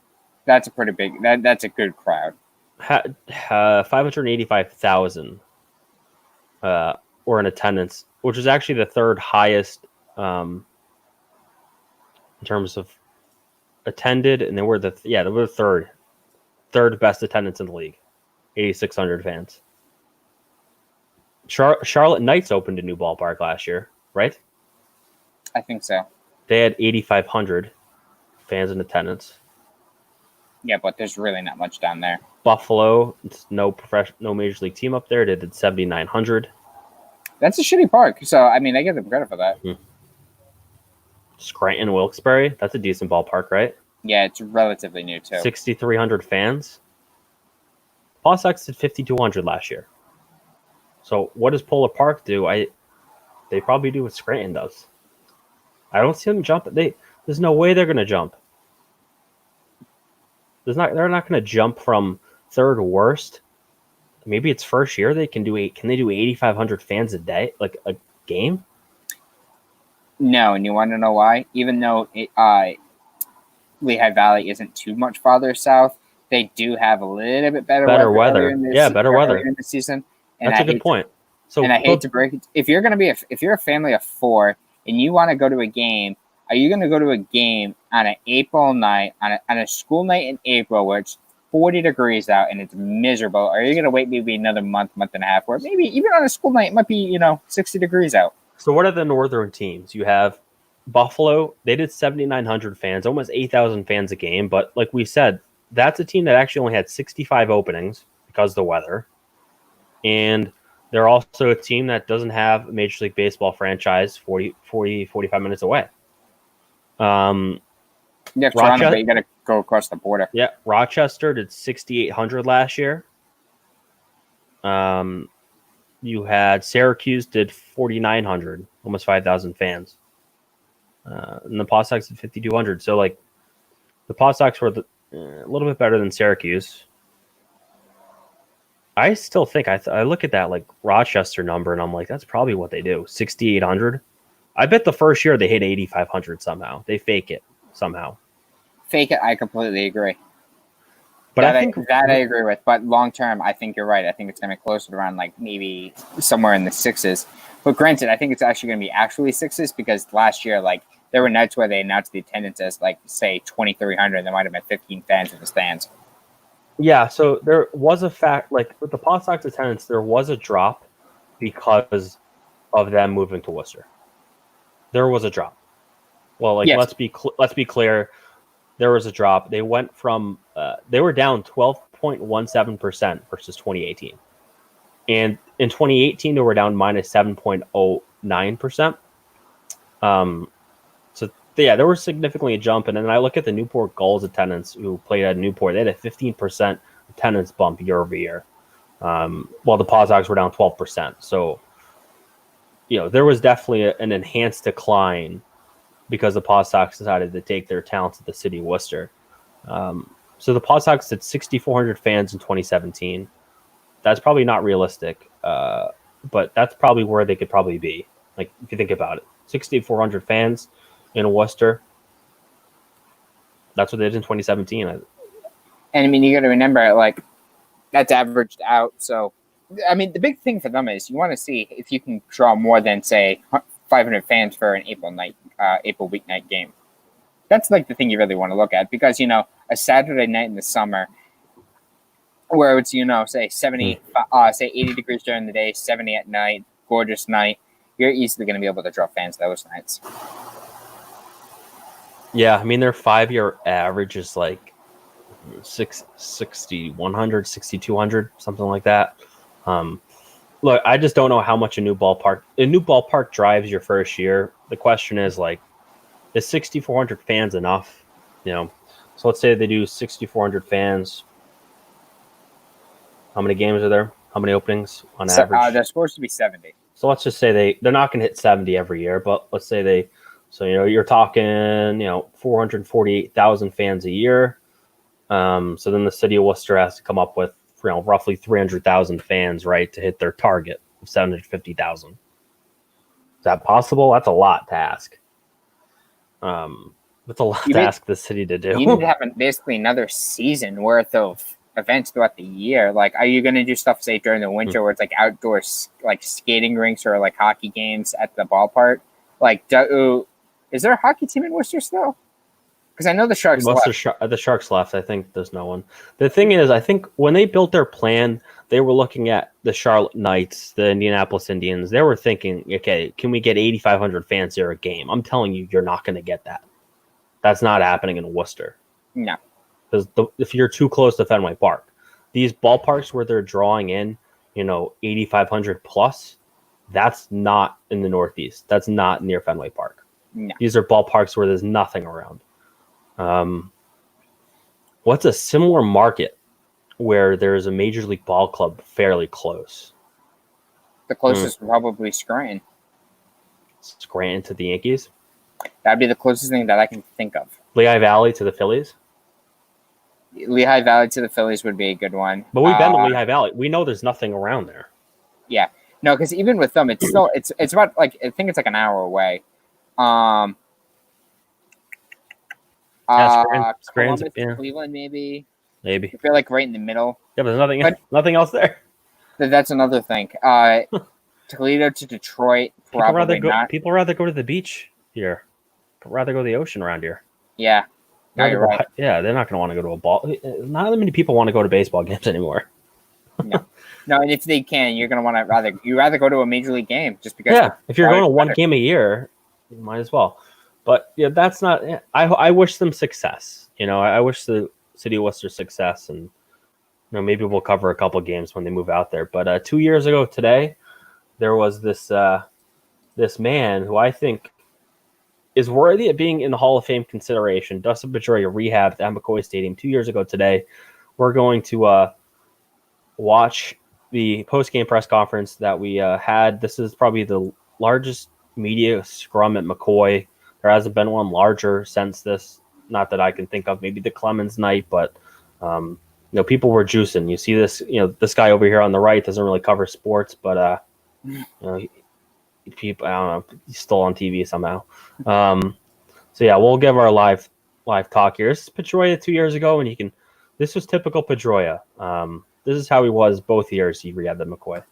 That's a pretty big. That's a good crowd. 585,000 were in attendance, which is actually the 3rd highest in terms of attended, and they were the third best attendance in the league. 8,600 fans. Charlotte Knights opened a new ballpark last year, right? I think so. They had 8,500 fans in attendance. Yeah, but there's really not much down there. Buffalo, it's no major league team up there. They did 7,900. That's a shitty park. So, I mean, I give them credit for that. Mm-hmm. Scranton, Wilkes-Barre, that's a decent ballpark, right? Yeah, it's relatively new, too. 6,300 fans. PawSox did 5,200 last year. So what does Polar Park do? They probably do what Scranton does. I don't see them jump. There's no way they're going to jump. They're not going to jump from third worst. Maybe it's first year. Can they do 8,500 fans a day, like a game? No, and you want to know why? Even though Lehigh Valley isn't too much farther south, they do have a little bit better weather. Better weather in the season. And that's a good point. So, and I hate to break it. If you're a family of 4 and you want to go to a game, are you going to go to a game on an April night, on a school night in April where it's 40 degrees out and it's miserable? Or are you going to wait maybe another month and a half where maybe even on a school night it might be 60 degrees out? So what are the northern teams? You have Buffalo. They did 7,900 fans, almost 8,000 fans a game. But like we said, that's a team that actually only had 65 openings because of the weather. And they're also a team that doesn't have a Major League Baseball franchise 45 minutes away. Toronto, but you got to go across the border. Yeah, Rochester did 6,800 last year. You had Syracuse did 4,900, almost 5,000 fans. And the PawSox did 5,200. So, like, the PawSox were a little bit better than Syracuse. I still think I look at that like Rochester number and I'm like, that's probably what they do. 6,800. I bet the first year they hit 8,500 somehow. They fake it somehow. Fake it. I completely agree. But I agree with. But long term, I think you're right. I think it's going to be closer to around like maybe somewhere in the 6s. But granted, I think it's actually going to be actually 6s because last year, like, there were nights where they announced the attendance as like say 2,300. There might have been 15 fans in the stands. Yeah, so there was a fact, like with the PawSox attendance, there was a drop because of them moving to Worcester. There was a drop. Well, like yes. Let's be clear, there was a drop. They went from they were down 12.17% versus 2018, and in 2018 they were down minus 7.09%. So yeah, there was significantly a jump. And then I look at the Newport Gulls attendance who played at Newport. They had a 15% attendance bump year over year, while the PawSox were down 12%. So, there was definitely an enhanced decline because the PawSox decided to take their talents to the city of Worcester. So the PawSox did 6,400 fans in 2017. That's probably not realistic, but that's probably where they could probably be. Like, if you think about it, 6,400 fans in Worcester. That's what they did in 2017. And I mean, you got to remember, like, that's averaged out. So, I mean, the big thing for them is you want to see if you can draw more than, say, 500 fans for an April weeknight game. That's like the thing you really want to look at because, a Saturday night in the summer where it's, say 80 degrees during the day, 70 at night, gorgeous night, you're easily going to be able to draw fans those nights. Yeah, I mean, their 5-year average is like 6,100, 6,200, something like that. Look, I just don't know how much a new ballpark drives your first year. The question is, like, is 6,400 fans enough? So let's say they do 6,400 fans. How many games are there? How many openings on average? They're supposed to be 70. So let's just say they're not going to hit 70 every year, but let's say so you're talking 448,000 fans a year. So then the city of Worcester has to come up with roughly 300,000 fans, right, to hit their target of 750,000. Is that possible? That's a lot to ask. That's a lot to ask the city to do. You need to have basically another season worth of events throughout the year. Like, are you going to do stuff, say, during the winter where it's like outdoor, like skating rinks or like hockey games at the ballpark? Like, is there a hockey team in Worcester still? Because I know the Sharks Once left. the Sharks left, I think there's no one. The thing is, I think when they built their plan, they were looking at the Charlotte Knights, the Indianapolis Indians. They were thinking, okay, can we get 8,500 fans here a game? I'm telling you, you're not going to get that. That's not happening in Worcester. No. Because if you're too close to Fenway Park, these ballparks where they're drawing in, 8,500 plus, that's not in the Northeast. That's not near Fenway Park. No. These are ballparks where there's nothing around. What's a similar market where there's a Major League Ball club fairly close? The closest probably Scranton. Scranton to the Yankees? That'd be the closest thing that I can think of. Lehigh Valley to the Phillies? Lehigh Valley to the Phillies would be a good one. But we've been to Lehigh Valley. We know there's nothing around there. Yeah. No, because even with them, it's still it's about I think it's like an hour away. Columbus, yeah. Cleveland, maybe. I feel like right in the middle. Yeah, but there's nothing else there. That's another thing. Toledo to Detroit, probably not. People rather go to the beach here. Rather go to the ocean around here. Yeah. No, you're right. Yeah, they're not going to want to go to a ball. Not that many people want to go to baseball games anymore. No, and if they can, you're going to want to rather go to a major league game just because. Yeah, if you're going to one game a year, you might as well. But yeah, that's not. I wish them success. I wish the City of Worcester success, and maybe we'll cover a couple games when they move out there. But 2 years ago today, there was this man who I think is worthy of being in the Hall of Fame consideration. Dustin Pedroia rehabbed at McCoy Stadium 2 years ago today. We're going to watch the post-game press conference that we had. This is probably the largest media scrum at McCoy. There hasn't been one larger since this. Not that I can think of. Maybe the Clemens night, but people were juicing. You see this. This guy over here on the right doesn't really cover sports, but people, I don't know, he's still on TV somehow. So yeah, we'll give our live talk here. This is Pedroia 2 years ago, and this was typical Pedroia. This is how he was both years he rehabbed at McCoy.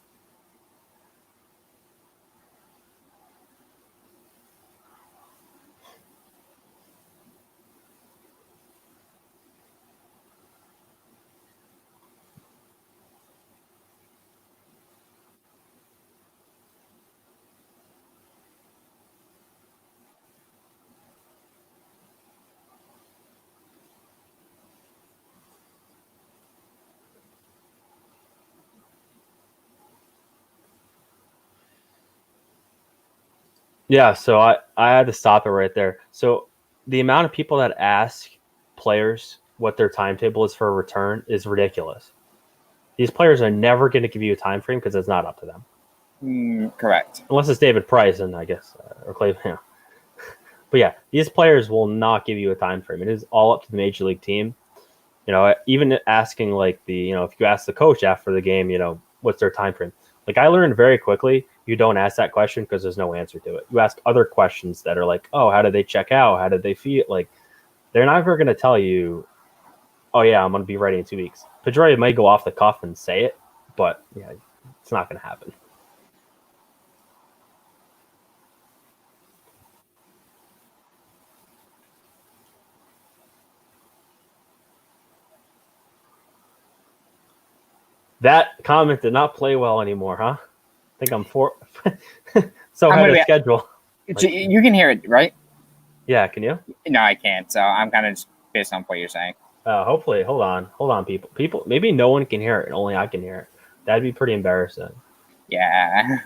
Yeah, so I had to stop it right there. So the amount of people that ask players what their timetable is for a return is ridiculous. These players are never going to give you a time frame because it's not up to them. Correct. Unless it's David Price, and I guess or Clay. Yeah. But yeah, these players will not give you a time frame. It is all up to the major league team. Even asking if you ask the coach after the game, what's their time frame? I learned very quickly, you don't ask that question because there's no answer to it. You ask other questions that are like, oh, how did they check out? How did they feel? They're not ever going to tell you, oh, yeah, I'm going to be ready in 2 weeks. Pedroia may go off the cuff and say it, but yeah, it's not going to happen. That comment did not play well anymore, huh? I think I'm so ahead of schedule. You can hear it, right? Yeah, can you? No, I can't. So I'm kind of just based on what you're saying. Hopefully, hold on, people. Maybe no one can hear it, and only I can hear it. That'd be pretty embarrassing. Yeah.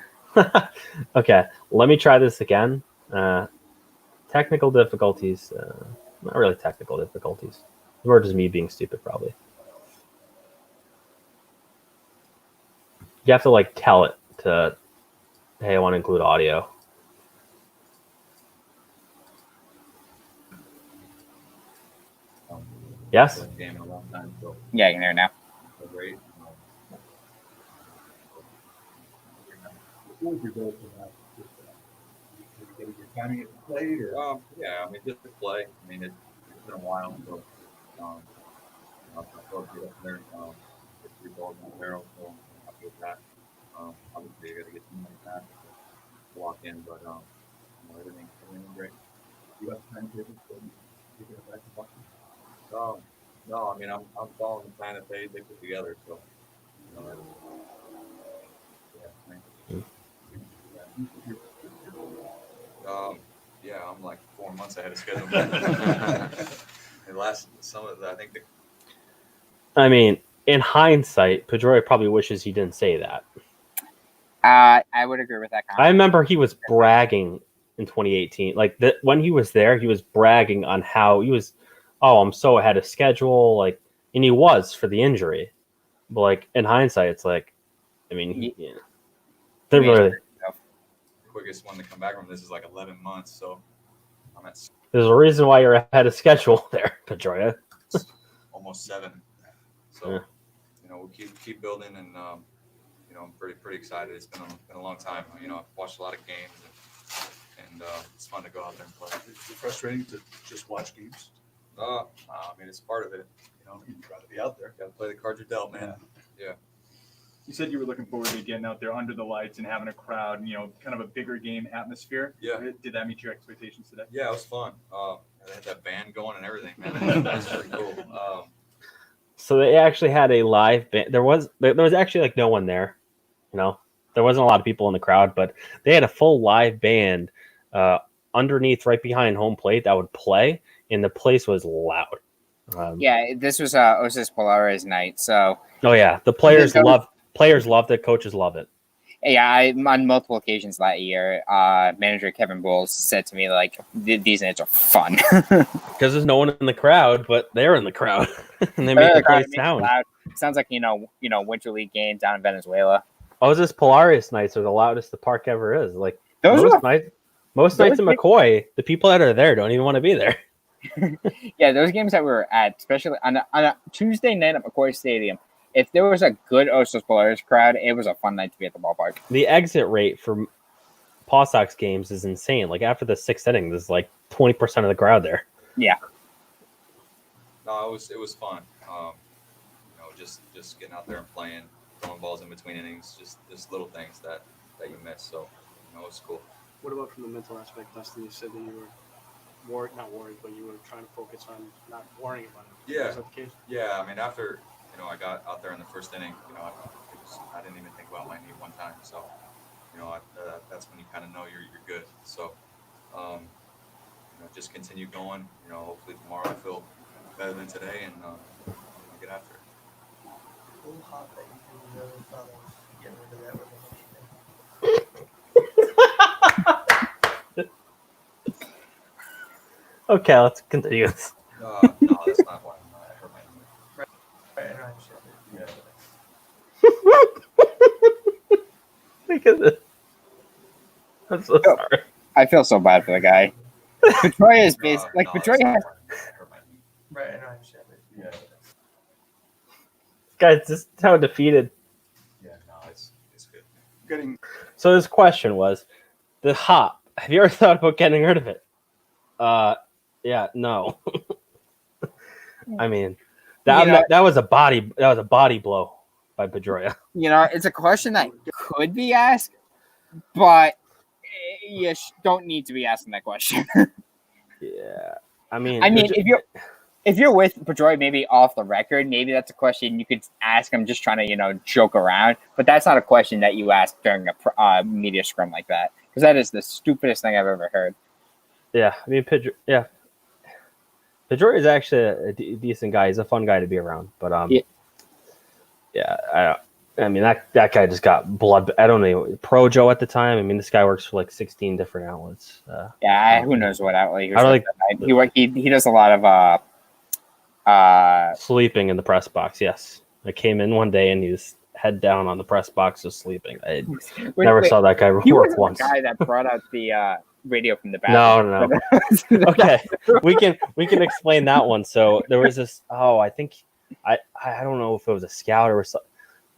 Okay, let me try this again. Technical difficulties. Not really technical difficulties. More just me being stupid, probably. You have to tell it to, hey, I want to include audio. Yes? Yeah, I can hear it now. Yeah, just to play. It's been a while, so I'll get up there. Get 3 balls in the barrel, so I'll get that. Obviously, you got to get some like that to walk in, but everything's great. You got time to No, I mean I'm following the plan that they put together. So, you know, yeah, I'm like 4 months ahead of schedule. The last some of the, I think the I mean, in hindsight, Pedroia probably wishes he didn't say that. I would agree with that I comment. remember he was bragging in 2018. Like when he was there, he was bragging on how he was, oh, I'm so ahead of schedule. Like, and he was for the injury. But like in hindsight, it's like, I mean, they're really. quickest one to come back from this is like 11 months. So I'm at There's a reason why you're ahead of schedule there, Pedroia. almost 7. So, Yeah. you know, we'll keep building, and you know, I'm pretty excited. It's been a long time. You know, I've watched a lot of games, and it's fun to go out there and play. Is it frustrating to just watch games? I mean, it's part of it. You know, you'd rather be out there. Got to play the cards you're dealt, man. Yeah. You said you were looking forward to getting out there under the lights and having a crowd, and, you know, kind of a bigger game atmosphere. Yeah. Did that meet your expectations today? Yeah, it was fun. They had that band going and everything, man. That was pretty cool. So they actually had a live band. There was actually like no one there, you know. There wasn't a lot of people in the crowd, but they had a full live band underneath, right behind home plate, that would play, and the place was loud. Yeah, this was Osis Polaris night, so. Oh yeah, the players loved it. Coaches love it. Yeah, on multiple occasions that year, manager Kevin Bowles said to me, like, these nights are fun. Because there's no one in the crowd, but they're in the crowd, and they make the place sound. Sounds like you know, Winter League game down in Venezuela. Oh, this Polaris nights are the loudest the park ever is. Like Those most nights in McCoy, the people that are there don't even want to be there. Yeah, those games that we were at, especially on a Tuesday night at McCoy Stadium, if there was a good Osos Polaris crowd, it was a fun night to be at the ballpark. The exit rate for PawSox games is insane. Like after the 6th inning, there's like 20% of the crowd there. Yeah. No, it was fun. You know, just getting out there and playing, throwing balls in between innings, just little things that you miss. So, you know, it was cool. What about from the mental aspect, Dustin? You said that you were not worried, but you were trying to focus on not worrying about it. Yeah. Was that the case? Yeah, I mean, after, you know, I got out there in the first inning, you know, I didn't even think about my knee one time. So, you know, that's when you kind of know you're good. So, you know, just continue going. You know, hopefully tomorrow I feel better than today, and I'll get after it. A little hot that you can really thought of getting rid of that relationship. Okay, let's continue this. No, that's not why I hurt my knee. Right, I understand it. Yeah. Look at this. I'm so sorry. I feel so bad for the guy. Petroia is based like No, Petroia has. that's not why I hurt my knee. Right, I understand it. Yeah. Guys, just how defeated. Yeah, no, it's good. Getting So this question was, the hop. Have you ever thought about getting rid of it? Yeah, no. I mean, that was a body blow by Pedroia. You know, it's a question that could be asked, but you don't need to be asking that question. Yeah, I mean, if you're with Pedroia, maybe off the record, maybe that's a question you could ask him, just trying to, you know, joke around. But that's not a question that you ask during a media scrum like that, because that is the stupidest thing I've ever heard. yeah, I mean, Pedroia is actually a decent guy. He's a fun guy to be around. But I mean, that guy just got blood. I don't know, Pro Joe at the time. I mean, this guy works for like 16 different outlets. Who knows what outlet he I don't was. He does a lot of sleeping in the press box. Yes, I came in one day and he was head down on the press box, just sleeping. I never saw that guy he work was once. The guy that brought out the radio from the bathroom. No. Okay, we can explain that one. So there was this. Oh, I think I don't know if it was a scout or something.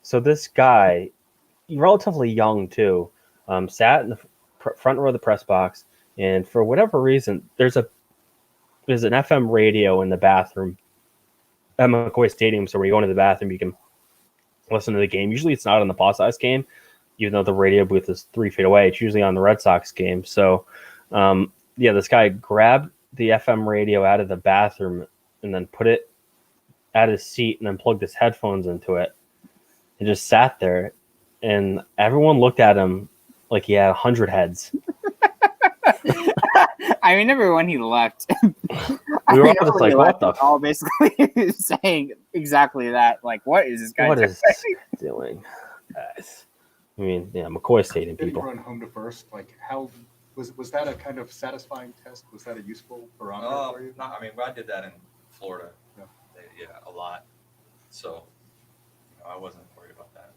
So this guy, relatively young too, sat in the front row of the press box, and for whatever reason, there's an FM radio in the bathroom at McCoy Stadium. So when you go into the bathroom, you can listen to the game. Usually, it's not on the PawSox game, even though the radio booth is 3 feet away. It's usually on the Red Sox game. So, this guy grabbed the FM radio out of the bathroom and then put it at his seat and then plugged his headphones into it and just sat there. And everyone looked at him like he had 100 heads. I remember when he left. We were all just like, what the all basically saying exactly that. Like, what is this guy what doing? is this doing? Guys? I mean, yeah, McCoy Stadium Did he people. run home to first? Like, how was that a kind of satisfying test? Was that a useful barometer for you? No, I mean, I did that in Florida. Yeah. Yeah, a lot. So, I wasn't worried about that.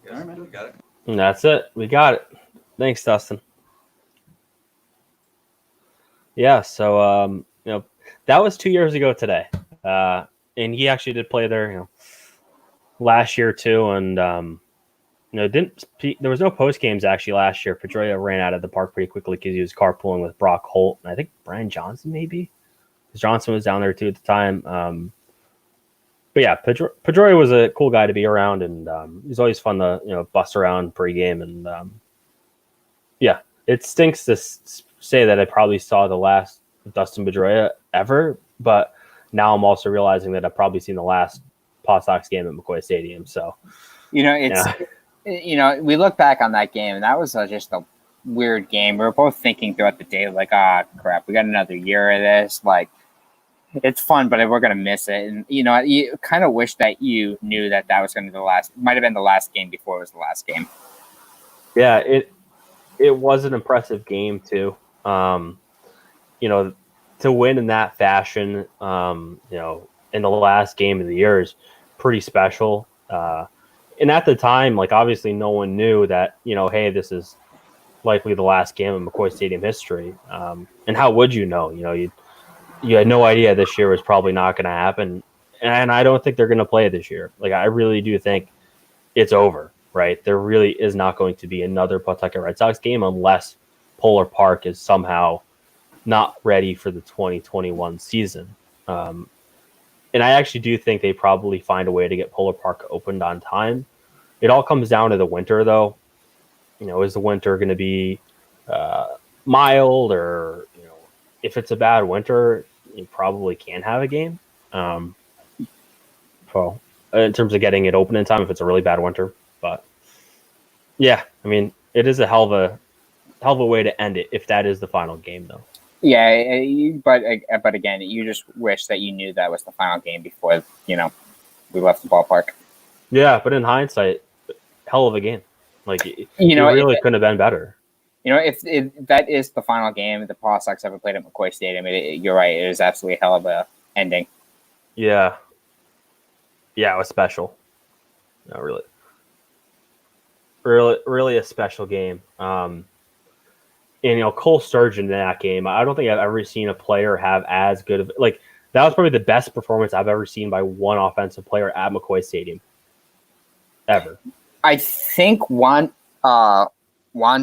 Yes, All right, man. you got it. And that's it. We got it. Thanks, Dustin. Yeah, so that was 2 years ago today. And he actually did play there, last year too. And there was no post games actually last year. Pedroia ran out of the park pretty quickly because he was carpooling with Brock Holt and I think Brian Johnson maybe. Because Johnson was down there too at the time. But yeah, Pedroia was a cool guy to be around, and it was always fun to bust around pregame. And yeah, it stinks to say that I probably saw the last Dustin Pedroia ever, but now I'm also realizing that I've probably seen the last PawSox game at McCoy Stadium. So we look back on that game, and that was just a weird game. We were both thinking throughout the day, like, crap, we got another year of this. Like, it's fun, but we're going to miss it. And, you kind of wish that you knew that was going to be might have been the last game before it was the last game. Yeah, it was an impressive game too. To win in that fashion, in the last game of the year is pretty special. And at the time, like, obviously no one knew that, hey, this is likely the last game of McCoy Stadium history. And how would you know? You had no idea this year was probably not going to happen. And I don't think they're going to play this year. Like, I really do think it's over, right? There really is not going to be another Pawtucket Red Sox game unless Polar Park is somehow not ready for the 2021 season. And I actually do think they probably find a way to get Polar Park opened on time. It all comes down to the winter, though. Is the winter going to be mild, or if it's a bad winter, you probably can't have a game. So in terms of getting it open in time, if it's a really bad winter, but yeah, I mean, it is a hell of a way to end it if that is the final game, though. Yeah, but again, you just wish that you knew that was the final game before we left the ballpark. Yeah, but in hindsight, hell of a game. Like, it really couldn't have been better. If that is the final game the PawSox ever played at McCoy Stadium, you're right. It is absolutely a hell of a ending. Yeah. Yeah, it was special. No, really a special game. And Cole Sturgeon in that game, I don't think I've ever seen a player have as good of, like, that was probably the best performance I've ever seen by one offensive player at McCoy Stadium. Ever. I think Juan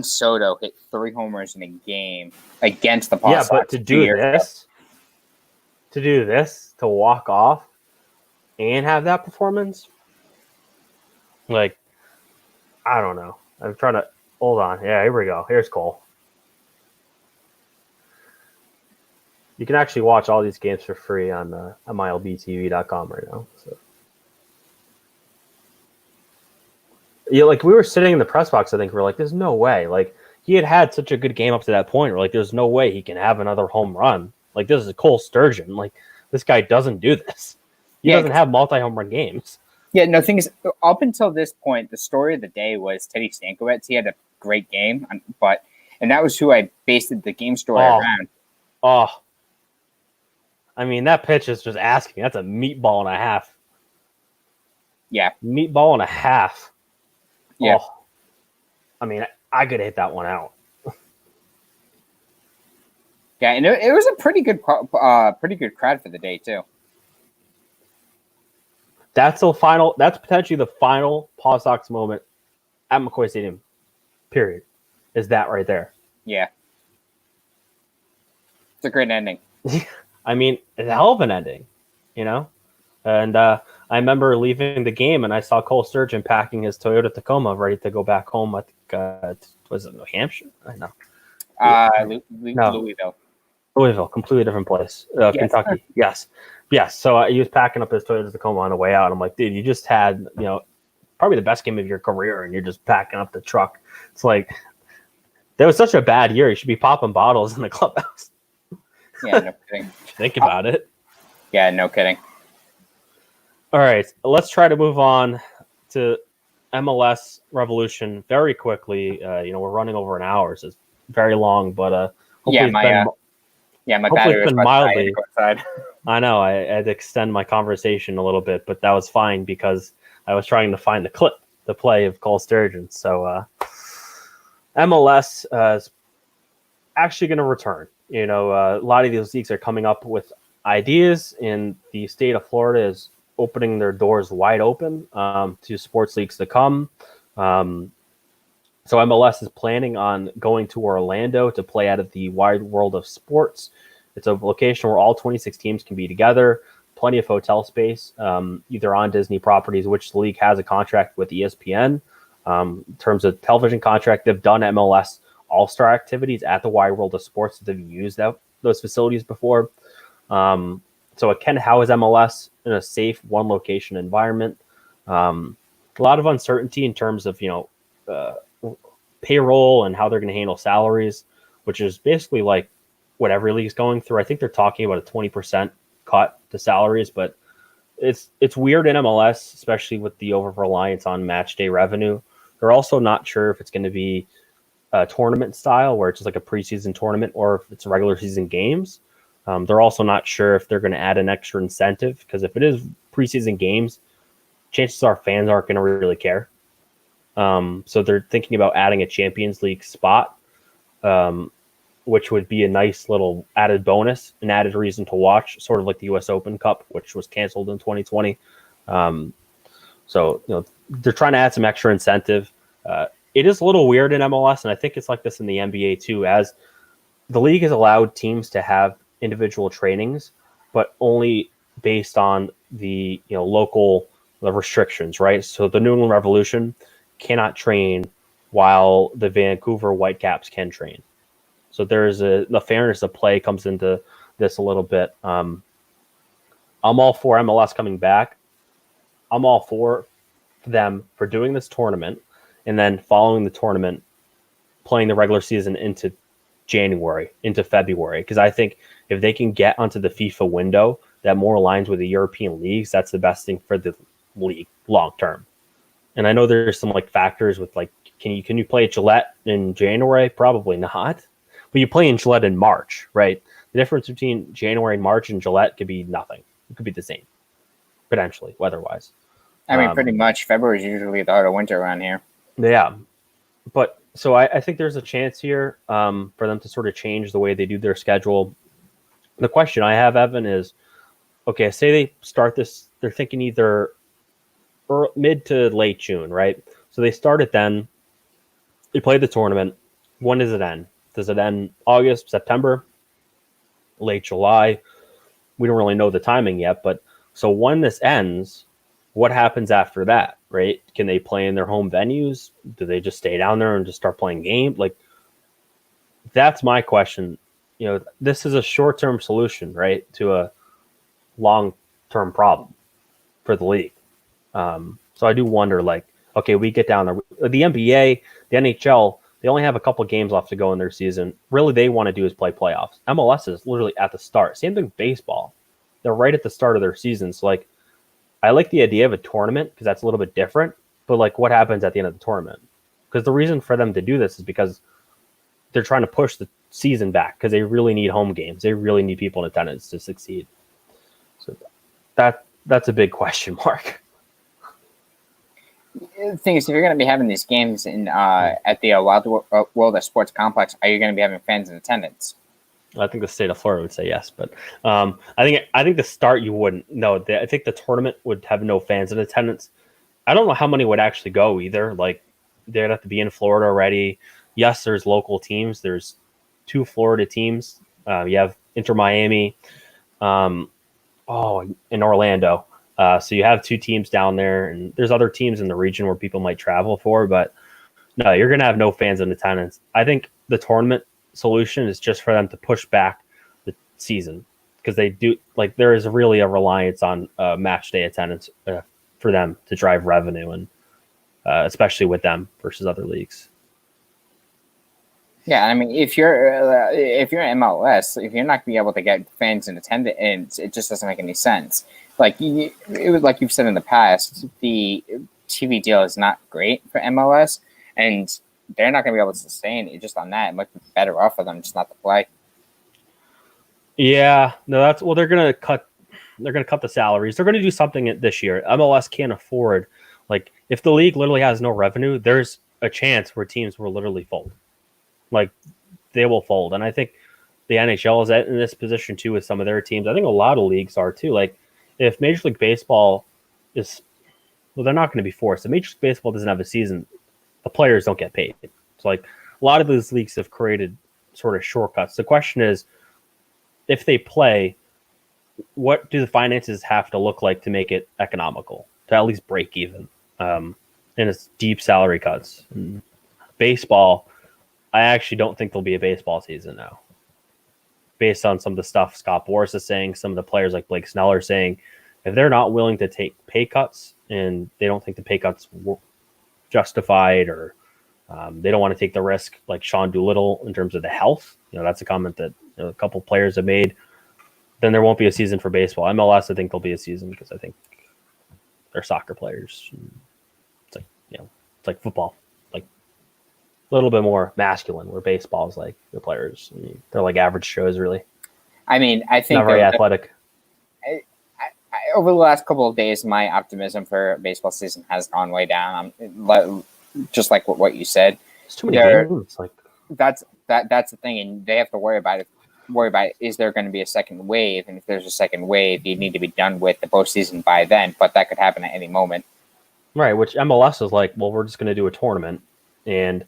Soto hit 3 homers in a game against the PawSox. Yeah, but to do this, to walk off and have that performance, like, I don't know. I'm trying to hold on. Yeah, here we go. Here's Cole. You can actually watch all these games for free on MILBTV.com right now. So. Yeah, like, we were sitting in the press box, I think we're like, there's no way. Like, he had such a good game up to that point. We're like, there's no way he can have another home run. Like, this is Cole Sturgeon. Like, this guy doesn't do this. He doesn't have multi-home run games. Yeah, no, thing is, up until this point, the story of the day was Teddy Stankiewicz. He had a great game, and that was who I based the game story around. Oh, I mean, that pitch is just asking. That's a meatball and a half. Yeah. Meatball and a half. Yeah. Oh, I mean, I could hit that one out. Yeah, and it was a pretty good crowd for the day too. That's potentially the final PawSox moment at McCoy Stadium. Period. Is that right there? Yeah. It's a great ending. I mean, it's a hell of an ending, And I remember leaving the game, and I saw Cole Sturgeon packing his Toyota Tacoma, ready to go back home. I think was it New Hampshire? I know. No. Louisville. Louisville, completely different place. Yes. Kentucky, yes. So he was packing up his Toyota Tacoma on the way out. I'm like, dude, you just had, probably the best game of your career, and you're just packing up the truck. It's like, that was such a bad year. You should be popping bottles in the clubhouse. Yeah, no kidding. Think about it. Yeah, no kidding. All right, let's try to move on to MLS Revolution very quickly. We're running over an hour, so it's very long, but hopefully Yeah, it's my been my hopefully battery it's was been about to die. I had mildly. to go outside. I know I had to extend my conversation a little bit, but that was fine because I was trying to find the clip, the play of Cole Sturgeon. So MLS is actually going to return. A lot of these leagues are coming up with ideas, and the state of Florida is opening their doors wide open to sports leagues to come. So MLS is planning on going to Orlando to play out of the Wide World of Sports. It's a location where all 26 teams can be together, plenty of hotel space, either on Disney properties, which the league has a contract with ESPN. In terms of television contract, they've done MLS All-Star activities at the Wide World of Sports. They've used those facilities before. So it can house MLS in a safe one-location environment. A lot of uncertainty in terms of, payroll and how they're going to handle salaries, which is basically like what every league's going through. I think they're talking about a 20% cut to salaries, but it's weird in MLS, especially with the over-reliance on match day revenue. They're also not sure if it's going to be a tournament style where it's just like a preseason tournament or if it's regular season games. They're also not sure if they're going to add an extra incentive, because if it is preseason games, chances are fans aren't going to really care. So they're thinking about adding a Champions League spot, which would be a nice little added bonus, an added reason to watch, sort of like the U.S. Open Cup, which was canceled in 2020. So they're trying to add some extra incentive. It is a little weird in MLS, and I think it's like this in the NBA too, as the league has allowed teams to have individual trainings, but only based on the local restrictions, right? So the New England Revolution cannot train while the Vancouver Whitecaps can train. So there's the fairness of play comes into this a little bit. I'm all for MLS coming back. I'm all for them for doing this tournament and then following the tournament, playing the regular season into January, into February. Because I think if they can get onto the FIFA window that more aligns with the European leagues, that's the best thing for the league long term. And I know there's some factors with can you play at Gillette in January? Probably not. But you play in Gillette in March, right? The difference between January and March and Gillette could be nothing. It could be the same, potentially, weather-wise. I mean, pretty much. February is usually the heart of winter around here. Yeah. But so I think there's a chance here for them to sort of change the way they do their schedule. The question I have, Evan, is, okay, say they start this, they're thinking either mid to late June, right? So they start it then. They play the tournament. When does it end? Does it end August, September, late July? We don't really know the timing yet, but so when this ends, what happens after that, right? Can they play in their home venues? Do they just stay down there and just start playing games? That's my question. This is a short-term solution, right, to a long-term problem for the league. So I do wonder, okay, we get down there. The NBA, the NHL, they only have a couple games left to go in their season. Really, they want to do is play playoffs. MLS is literally at the start. Same thing with baseball. They're right at the start of their season. So, I like the idea of a tournament because that's a little bit different. But, what happens at the end of the tournament? Because the reason for them to do this is because they're trying to push the season back because they really need home games. They really need people in attendance to succeed. So that's a big question mark. The thing is, if you're going to be having these games at the World of Sports complex, are you going to be having fans in attendance? I think the state of Florida would say yes, but I think the start you wouldn't. No, I think the tournament would have no fans in attendance. I don't know how many would actually go either. They'd have to be in Florida already. Yes, there's local teams. There's 2 Florida teams. You have Inter Miami, in Orlando. So you have 2 teams down there, and there's other teams in the region where people might travel for, but no, you're going to have no fans in attendance. I think the tournament solution is just for them to push back the season, because they do, like, there is really a reliance on match day attendance for them to drive revenue, and especially with them versus other leagues. Yeah, I mean, if you're MLS, if you're not gonna be able to get fans in attendance, it just doesn't make any sense. Like it was like you've said in the past, the TV deal is not great for MLS, and they're not gonna be able to sustain it just on that. It might be better off for them just not to play. Yeah, no, that's, well, they're gonna cut the salaries. They're gonna do something this year. MLS can't afford, like, if the league literally has no revenue, there's a chance where teams will literally fold. Like, they will fold. And I think the NHL is in this position too with some of their teams. I think a lot of leagues are too. Like, if Major League Baseball is, well, they're not going to be forced. If Major League Baseball doesn't have a season, the players don't get paid. So, like, a lot of these leagues have created sort of shortcuts. The question is, if they play, what do the finances have to look like to make it economical, to at least break even? And it's deep salary cuts. And baseball, I actually don't think there'll be a baseball season now, based on some of the stuff Scott Boras is saying, some of the players like Blake Snell are saying. If they're not willing to take pay cuts, and they don't think the pay cuts were justified, or they don't want to take the risk, like Sean Doolittle, in terms of the health, that's a comment that a couple players have made, then there won't be a season for baseball. MLS, I think there'll be a season, because I think they're soccer players. It's like, it's like football, like a little bit more masculine, where baseball is like the players, they're like average shows, really. I mean, I think not very athletic. Over the last couple of days, my optimism for baseball season has gone way down. Just like what you said. It's too many games. Like, that's the thing, and they have to worry about is there going to be a second wave, and if there's a second wave, you need to be done with the postseason by then. But that could happen at any moment. Right, which MLS is like, well, we're just going to do a tournament, and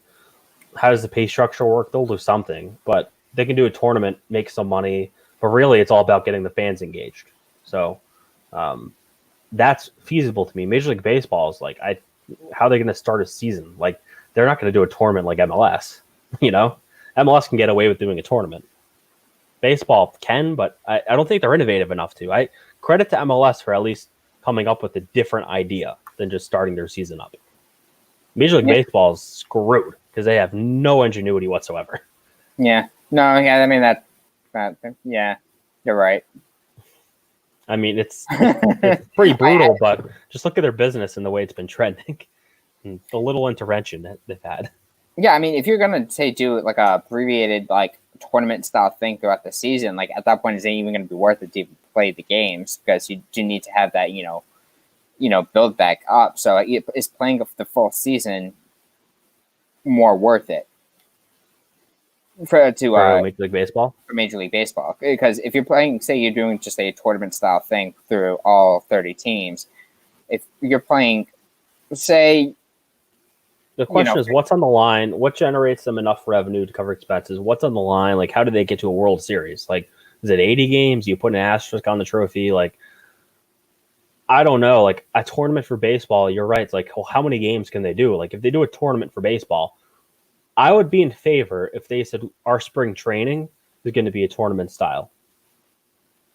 how does the pay structure work? They'll do something, but they can do a tournament, make some money, but really it's all about getting the fans engaged. So that's feasible to me. Major League Baseball is like, how are they going to start a season? Like, they're not going to do a tournament like MLS. MLS can get away with doing a tournament. Baseball can, but I don't think they're innovative enough to. I credit to MLS for at least coming up with a different idea than just starting their season up. Major League Baseball is screwed because they have no ingenuity whatsoever. Yeah. No, yeah, I mean, yeah, you're right. I mean, it's pretty brutal, but just look at their business and the way it's been trending, and the little intervention that they've had. Yeah, I mean, if you're gonna do like a abbreviated like tournament style thing throughout the season, like at that point, is it even going to be worth it to even play the games, because you do need to have that build back up. So is playing the full season more worth it for Major League Baseball? For Major League Baseball, because if you're playing, say you're doing just a tournament style thing through all 30 teams, if you're playing, say. The question is, what's on the line? What generates them enough revenue to cover expenses? What's on the line? Like, how do they get to a World Series? Like, is it 80 games? You put an asterisk on the trophy? Like, I don't know. Like, a tournament for baseball, you're right. It's like, well, how many games can they do? Like, if they do a tournament for baseball, I would be in favor if they said our spring training is going to be a tournament style.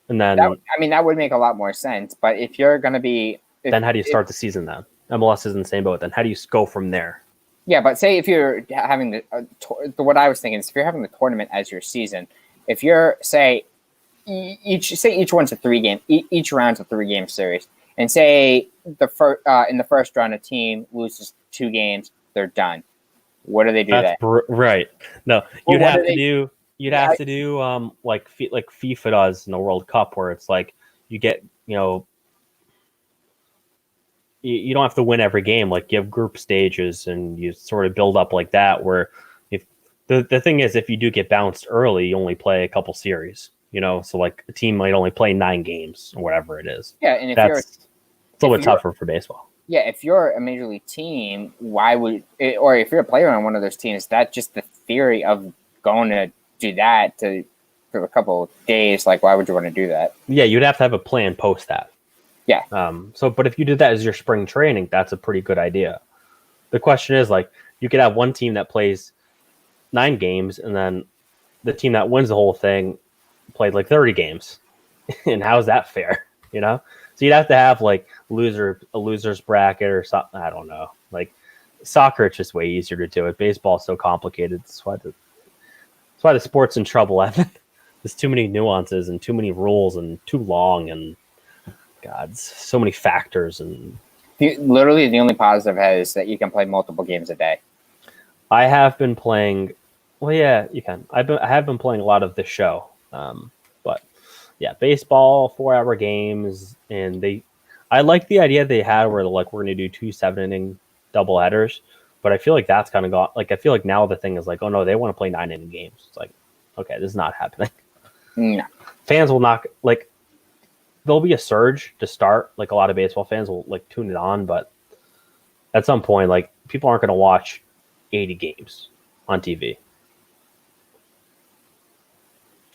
And then, that would make a lot more sense. But if you're going to be... then how do you start the season then? MLS is in the same boat. Then how do you go from there? Yeah, but say if you're having what I was thinking is, if you're having the tournament as your season, if you're each one's a 3-game, each round's a 3-game series, and say in the first round a team loses 2 games, they're done. What do they do then? Right. No, you'd have to do like FIFA does in the World Cup, where it's like you get you don't have to win every game. Like, you have group stages and you sort of build up like that, where if the thing is, if you do get bounced early, you only play a couple series, so like a team might only play 9 games or whatever it is. Yeah. And it's a little bit tougher for baseball. Yeah. If you're a major league team, or if you're a player on one of those teams, that's just the theory of going to do that for a couple of days. Like, why would you want to do that? Yeah. You'd have to have a plan post that. Yeah. But if you did that as your spring training, that's a pretty good idea. The question is, like, you could have one team that plays 9 games, and then the team that wins the whole thing played like 30 games. And how's that fair? You know? So you'd have to have like a loser's bracket or something. I don't know. Like soccer, it's just way easier to do it. Baseball's so complicated. That's why the sport's in trouble, Evan. There's too many nuances and too many rules and too long and God, so many factors. And Literally, the only positive is that you can play multiple games a day. I have been playing. Well, yeah, you can. I have been playing a lot of the show, but yeah, baseball 4-hour games, and I like the idea they had where like we're going to do 2 7-inning double headers, but I feel like that's kind of gone. Like I feel like now the thing is like, oh no, they want to play 9-inning games. It's like, okay, this is not happening. No. Fans will not like. There'll be a surge to start. Like a lot of baseball fans will like tune it on, but at some point, like people aren't going to watch 80 games on TV.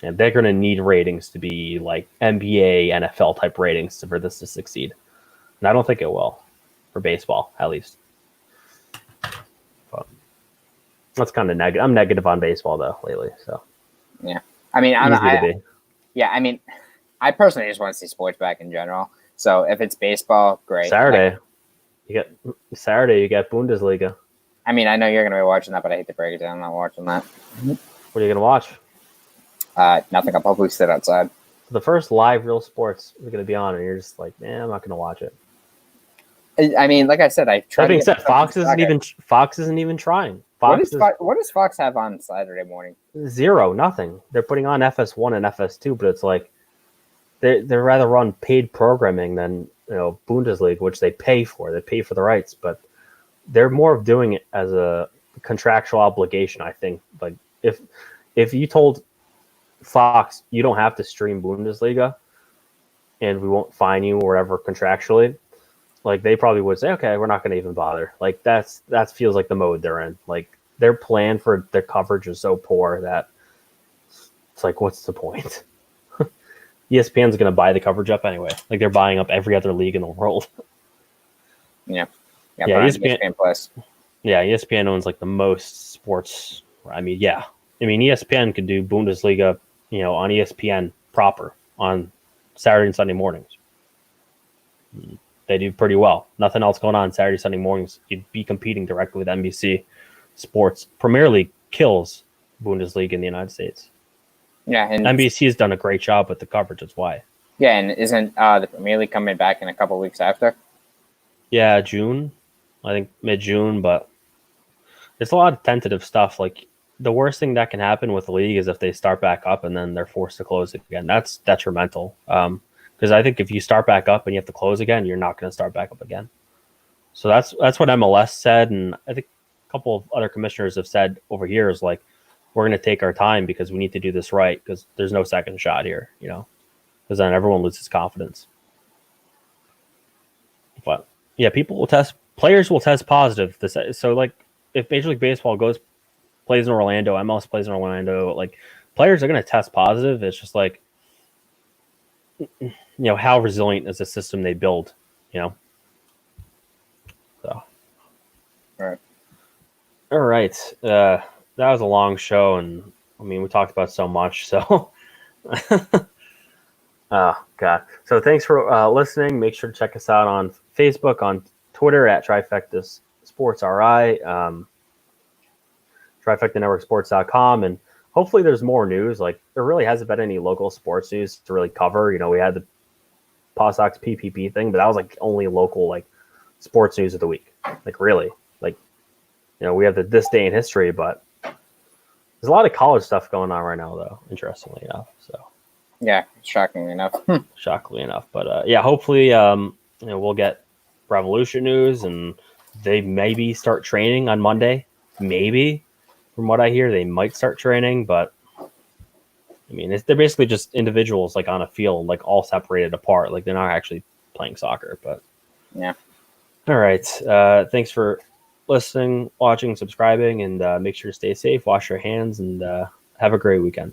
And they're going to need ratings to be like NBA, NFL type ratings for this to succeed. And I don't think it will for baseball, at least. But that's kind of negative. I'm negative on baseball though lately. So yeah, I mean, I personally just want to see sports back in general. So if it's baseball, great. Saturday, you get Bundesliga. I mean, I know you're going to be watching that, but I hate to break it down. I'm not watching that. What are you going to watch? Nothing. I'll probably sit outside. The first live real sports is going to be on, and you're just like, man, I'm not going to watch it. I mean, like I said, I tried. That being said, Fox isn't even trying. What does Fox have on Saturday morning? Zero, nothing. They're putting on FS1 and FS2, but it's like they're rather run paid programming than Bundesliga, which they pay for. They pay for the rights, but they're more of doing it as a contractual obligation. I think, like if you told Fox you don't have to stream Bundesliga, and we won't fine you or whatever contractually, like they probably would say, okay, we're not going to even bother. Like that feels like the mode they're in. Like their plan for their coverage is so poor that it's like, what's the point? ESPN's going to buy the coverage up anyway. Like they're buying up every other league in the world. Yeah, ESPN Plus. Yeah, ESPN owns like the most sports. I mean, ESPN could do Bundesliga, on ESPN proper on Saturday and Sunday mornings. They do pretty well. Nothing else going on Saturday, Sunday mornings. You'd be competing directly with NBC Sports. Premier League kills Bundesliga in the United States. Yeah, and NBC has done a great job with the coverage. That's why. Yeah, and isn't the Premier League coming back in a couple weeks after? Yeah, June. I think mid-June, but it's a lot of tentative stuff. Like the worst thing that can happen with the league is if they start back up and then they're forced to close again. That's detrimental. Because I think if you start back up and you have to close again, you're not going to start back up again. So that's what MLS said, and I think a couple of other commissioners have said over here is like, we're going to take our time because we need to do this right because there's no second shot here, because then everyone loses confidence. But yeah, players will test positive. So like if Major League Baseball plays in Orlando, MLS plays in Orlando, like players are going to test positive. It's just like, how resilient is the system they build, So. All right. That was a long show, and I mean, we talked about so much. So, oh God. So thanks for listening. Make sure to check us out on Facebook, on Twitter at Trifecta Sports RI, TrifectaNetworkSports.com, and hopefully there's more news. Like there really hasn't been any local sports news to really cover. We had the PawSox PPP thing, but that was like only local like sports news of the week. Like really, like we have this day in history, but there's a lot of college stuff going on right now, though. Interestingly enough, so yeah, shockingly enough. But yeah, hopefully we'll get Revolution news, and they maybe start training on Monday. Maybe, from what I hear, they might start training, but I mean, they're basically just individuals like on a field, like all separated apart. Like they're not actually playing soccer. But yeah. All right. Thanks for listening, watching, subscribing, and make sure to stay safe, wash your hands, and have a great weekend.